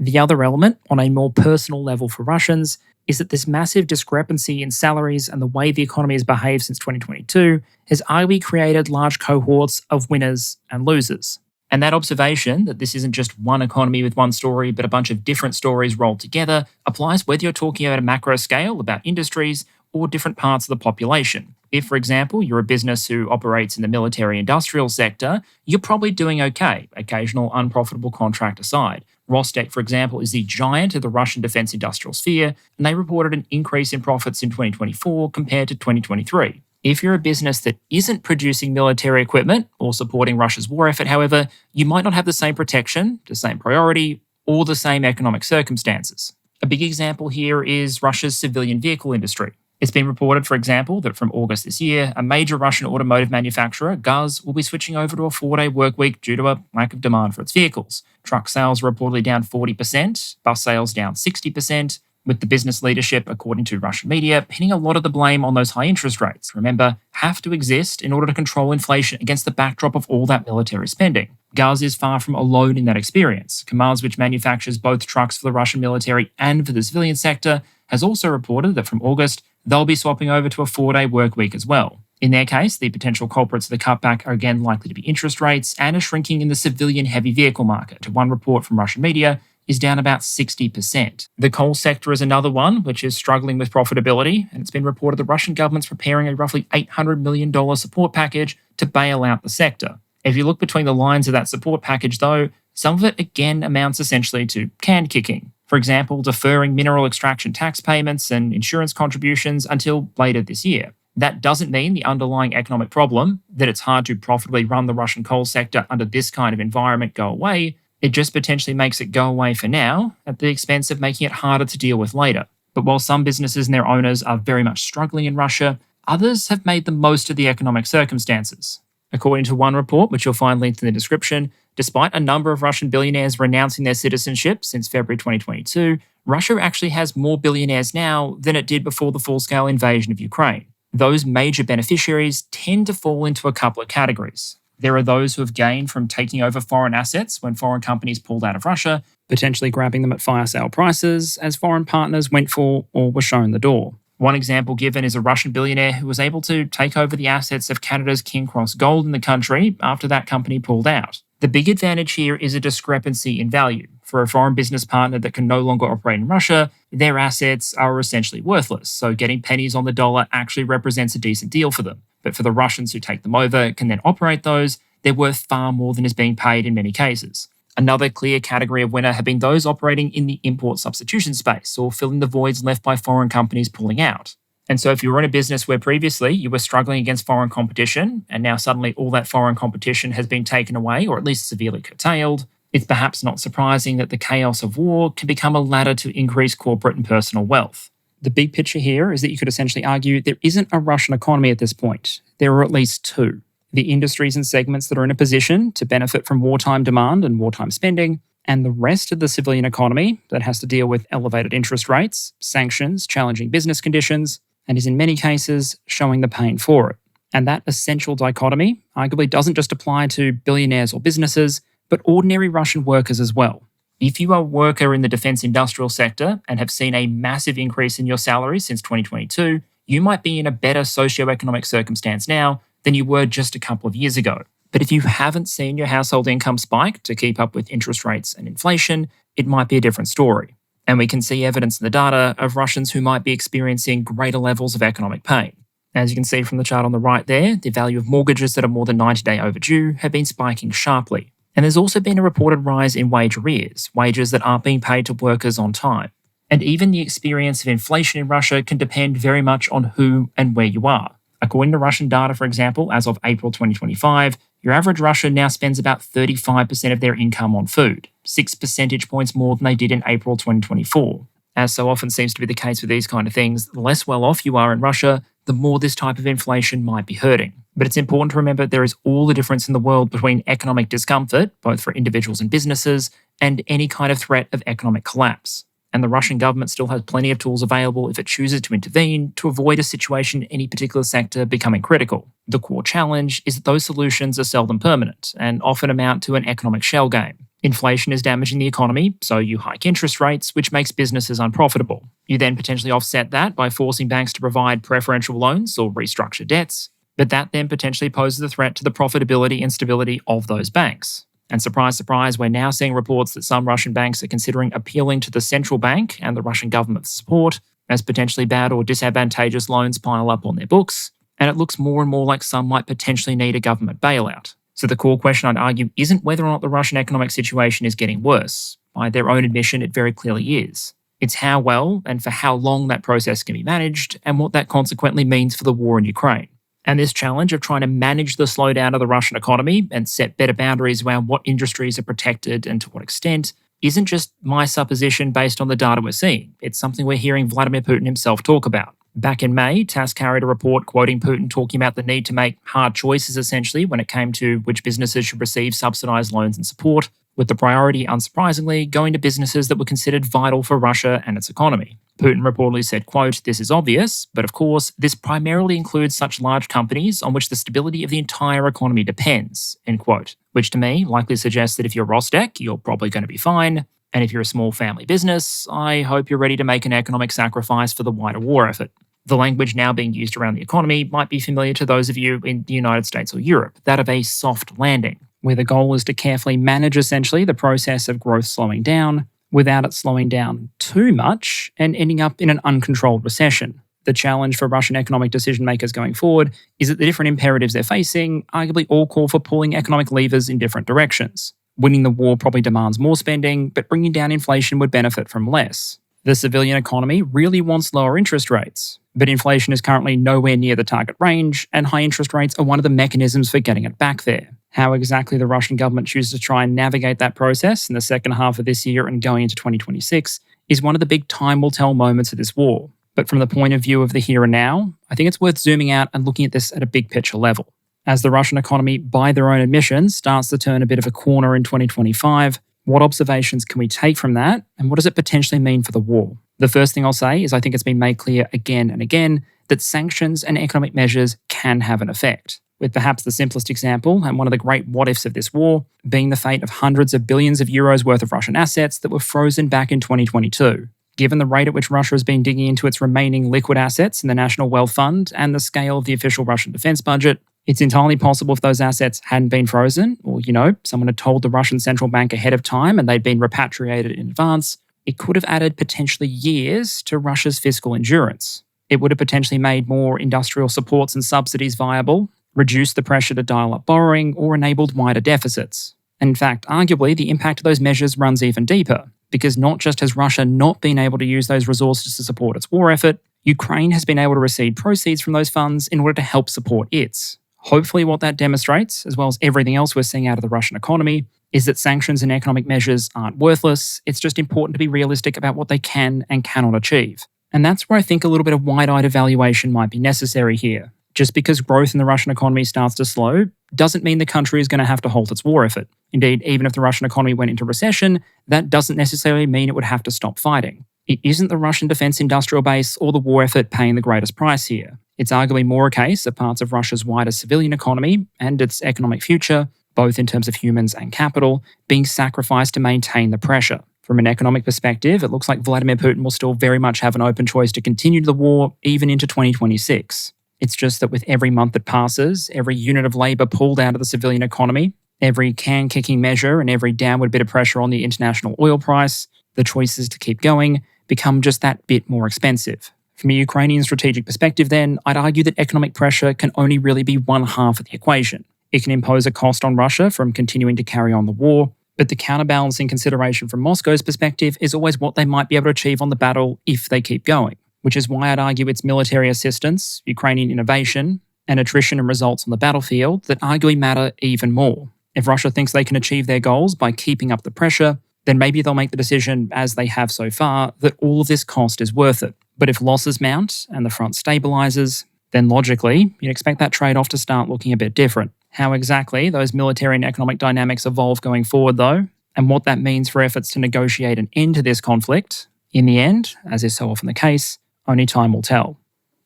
The other element, on a more personal level for Russians, is that this massive discrepancy in salaries and the way the economy has behaved since 2022 has arguably created large cohorts of winners and losers. And that observation, that this isn't just one economy with one story, but a bunch of different stories rolled together, applies whether you're talking about a macro scale, about industries, or different parts of the population. If, for example, you're a business who operates in the military-industrial sector, you're probably doing okay, occasional unprofitable contract aside. Rostec, for example, is the giant of the Russian defense industrial sphere, and they reported an increase in profits in 2024 compared to 2023. If you're a business that isn't producing military equipment or supporting Russia's war effort, however, you might not have the same protection, the same priority, or the same economic circumstances. A big example here is Russia's civilian vehicle industry. It's been reported, for example, that from August this year, a major Russian automotive manufacturer, Gaz, will be switching over to a 4-day work week due to a lack of demand for its vehicles. Truck sales are reportedly down 40%, bus sales down 60%, with the business leadership, according to Russian media, pinning a lot of the blame on those high interest rates. Remember, have to exist in order to control inflation against the backdrop of all that military spending. Gaz is far from alone in that experience. Kamaz, which manufactures both trucks for the Russian military and for the civilian sector, has also reported that from August, they'll be swapping over to a 4-day work week as well. In their case, the potential culprits of the cutback are again likely to be interest rates and a shrinking in the civilian heavy vehicle market. One report from Russian media is down about 60%. The coal sector is another one, which is struggling with profitability, and it's been reported the Russian government's preparing a roughly $800 million support package to bail out the sector. If you look between the lines of that support package, though, some of it again amounts essentially to can kicking. For example, deferring mineral extraction tax payments and insurance contributions until later this year. That doesn't mean the underlying economic problem, that it's hard to profitably run the Russian coal sector under this kind of environment, go away. It just potentially makes it go away for now, at the expense of making it harder to deal with later. But while some businesses and their owners are very much struggling in Russia, others have made the most of the economic circumstances. According to one report, which you'll find linked in the description, despite a number of Russian billionaires renouncing their citizenship since February 2022, Russia actually has more billionaires now than it did before the full-scale invasion of Ukraine. Those major beneficiaries tend to fall into a couple of categories. There are those who have gained from taking over foreign assets when foreign companies pulled out of Russia, potentially grabbing them at fire sale prices as foreign partners went for or were shown the door. One example given is a Russian billionaire who was able to take over the assets of Canada's King Cross Gold in the country after that company pulled out. The big advantage here is a discrepancy in value. For a foreign business partner that can no longer operate in Russia, their assets are essentially worthless, so getting pennies on the dollar actually represents a decent deal for them. But for the Russians who take them over, can then operate those, they're worth far more than is being paid in many cases. Another clear category of winner have been those operating in the import substitution space or filling the voids left by foreign companies pulling out. And so if you were in a business where previously you were struggling against foreign competition, and now suddenly all that foreign competition has been taken away or at least severely curtailed, it's perhaps not surprising that the chaos of war can become a ladder to increase corporate and personal wealth. The big picture here is that you could essentially argue there isn't a Russian economy at this point. There are at least two. The industries and segments that are in a position to benefit from wartime demand and wartime spending, and the rest of the civilian economy that has to deal with elevated interest rates, sanctions, challenging business conditions, and is in many cases showing the pain for it. And that essential dichotomy arguably doesn't just apply to billionaires or businesses, but ordinary Russian workers as well. If you are a worker in the defense industrial sector and have seen a massive increase in your salary since 2022, you might be in a better socioeconomic circumstance now than you were just a couple of years ago. But if you haven't seen your household income spike to keep up with interest rates and inflation, it might be a different story. And we can see evidence in the data of Russians who might be experiencing greater levels of economic pain. As you can see from the chart on the right there, the value of mortgages that are more than 90-day overdue have been spiking sharply. And there's also been a reported rise in wage arrears, wages that aren't being paid to workers on time. And even the experience of inflation in Russia can depend very much on who and where you are. According to Russian data, for example, as of April 2025, your average Russian now spends about 35% of their income on food, 6 percentage points more than they did in April 2024. As so often seems to be the case with these kind of things, the less well off you are in Russia, the more this type of inflation might be hurting. But it's important to remember there is all the difference in the world between economic discomfort, both for individuals and businesses, and any kind of threat of economic collapse. And the Russian government still has plenty of tools available if it chooses to intervene to avoid a situation in any particular sector becoming critical. The core challenge is that those solutions are seldom permanent and often amount to an economic shell game. Inflation is damaging the economy, so you hike interest rates, which makes businesses unprofitable. You then potentially offset that by forcing banks to provide preferential loans or restructure debts, but that then potentially poses a threat to the profitability and stability of those banks. And surprise, surprise, we're now seeing reports that some Russian banks are considering appealing to the central bank and the Russian government for support as potentially bad or disadvantageous loans pile up on their books, and it looks more and more like some might potentially need a government bailout. So the core question, I'd argue, isn't whether or not the Russian economic situation is getting worse. By their own admission, it very clearly is. It's how well and for how long that process can be managed and what that consequently means for the war in Ukraine. And this challenge of trying to manage the slowdown of the Russian economy and set better boundaries around what industries are protected and to what extent isn't just my supposition based on the data we're seeing. It's something we're hearing Vladimir Putin himself talk about. Back in May, TASS carried a report quoting Putin talking about the need to make hard choices, essentially, when it came to which businesses should receive subsidized loans and support, with the priority, unsurprisingly, going to businesses that were considered vital for Russia and its economy. Putin reportedly said, quote, "This is obvious, but of course, this primarily includes such large companies on which the stability of the entire economy depends," end quote, which to me likely suggests that if you're Rostec, you're probably going to be fine, and if you're a small family business, I hope you're ready to make an economic sacrifice for the wider war effort. The language now being used around the economy might be familiar to those of you in the United States or Europe, that of a soft landing, where the goal is to carefully manage essentially the process of growth slowing down without it slowing down too much and ending up in an uncontrolled recession. The challenge for Russian economic decision makers going forward is that the different imperatives they're facing arguably all call for pulling economic levers in different directions. Winning the war probably demands more spending, but bringing down inflation would benefit from less. The civilian economy really wants lower interest rates, but inflation is currently nowhere near the target range, and high interest rates are one of the mechanisms for getting it back there. How exactly the Russian government chooses to try and navigate that process in the second half of this year and going into 2026 is one of the big time will tell moments of this war. But from the point of view of the here and now, I think it's worth zooming out and looking at this at a big picture level. As the Russian economy, by their own admissions, starts to turn a bit of a corner in 2025, what observations can we take from that, and what does it potentially mean for the war? The first thing I'll say is I think it's been made clear again and again that sanctions and economic measures can have an effect, with perhaps the simplest example and one of the great what-ifs of this war being the fate of hundreds of billions of euros worth of Russian assets that were frozen back in 2022. Given the rate at which Russia has been digging into its remaining liquid assets in the National Wealth Fund and the scale of the official Russian defense budget, it's entirely possible if those assets hadn't been frozen, or, someone had told the Russian central bank ahead of time and they'd been repatriated in advance, it could have added potentially years to Russia's fiscal endurance. It would have potentially made more industrial supports and subsidies viable, reduced the pressure to dial up borrowing, or enabled wider deficits. And in fact, arguably, the impact of those measures runs even deeper, because not just has Russia not been able to use those resources to support its war effort, Ukraine has been able to receive proceeds from those funds in order to help support its. Hopefully what that demonstrates, as well as everything else we're seeing out of the Russian economy, is that sanctions and economic measures aren't worthless. It's just important to be realistic about what they can and cannot achieve. And that's where I think a little bit of wide-eyed evaluation might be necessary here. Just because growth in the Russian economy starts to slow doesn't mean the country is going to have to halt its war effort. Indeed, even if the Russian economy went into recession, that doesn't necessarily mean it would have to stop fighting. It isn't the Russian defense industrial base or the war effort paying the greatest price here. It's arguably more a case of parts of Russia's wider civilian economy and its economic future, both in terms of humans and capital, being sacrificed to maintain the pressure. From an economic perspective, it looks like Vladimir Putin will still very much have an open choice to continue the war even into 2026. It's just that with every month that passes, every unit of labour pulled out of the civilian economy, every can-kicking measure and every downward bit of pressure on the international oil price, the choices to keep going become just that bit more expensive. From a Ukrainian strategic perspective then, I'd argue that economic pressure can only really be one half of the equation. It can impose a cost on Russia from continuing to carry on the war, but the counterbalancing consideration from Moscow's perspective is always what they might be able to achieve on the battle if they keep going, which is why I'd argue it's military assistance, Ukrainian innovation, and attrition and results on the battlefield that arguably matter even more. If Russia thinks they can achieve their goals by keeping up the pressure, then maybe they'll make the decision, as they have so far, that all of this cost is worth it. But if losses mount and the front stabilizes, then logically, you'd expect that trade-off to start looking a bit different. How exactly those military and economic dynamics evolve going forward, though, and what that means for efforts to negotiate an end to this conflict, in the end, as is so often the case, only time will tell.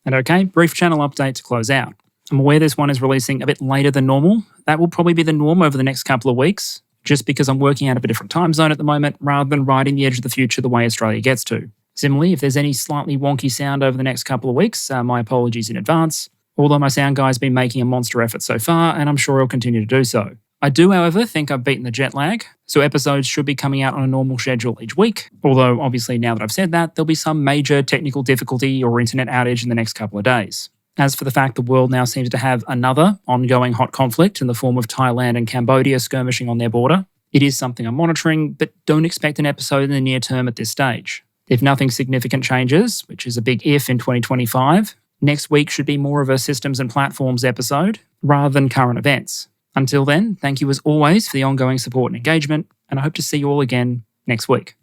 And okay, brief channel update to close out. I'm aware this one is releasing a bit later than normal. That will probably be the norm over the next couple of weeks, just because I'm working out of a different time zone at the moment rather than riding the edge of the future the way Australia gets to. Similarly, if there's any slightly wonky sound over the next couple of weeks, my apologies in advance, although my sound guy's been making a monster effort so far, and I'm sure he'll continue to do so. I do, however, think I've beaten the jet lag, so episodes should be coming out on a normal schedule each week, although obviously now that I've said that, there'll be some major technical difficulty or internet outage in the next couple of days. As for the fact the world now seems to have another ongoing hot conflict in the form of Thailand and Cambodia skirmishing on their border, it is something I'm monitoring, but don't expect an episode in the near term at this stage. If nothing significant changes, which is a big if in 2025, next week should be more of a systems and platforms episode rather than current events. Until then, thank you as always for the ongoing support and engagement, and I hope to see you all again next week.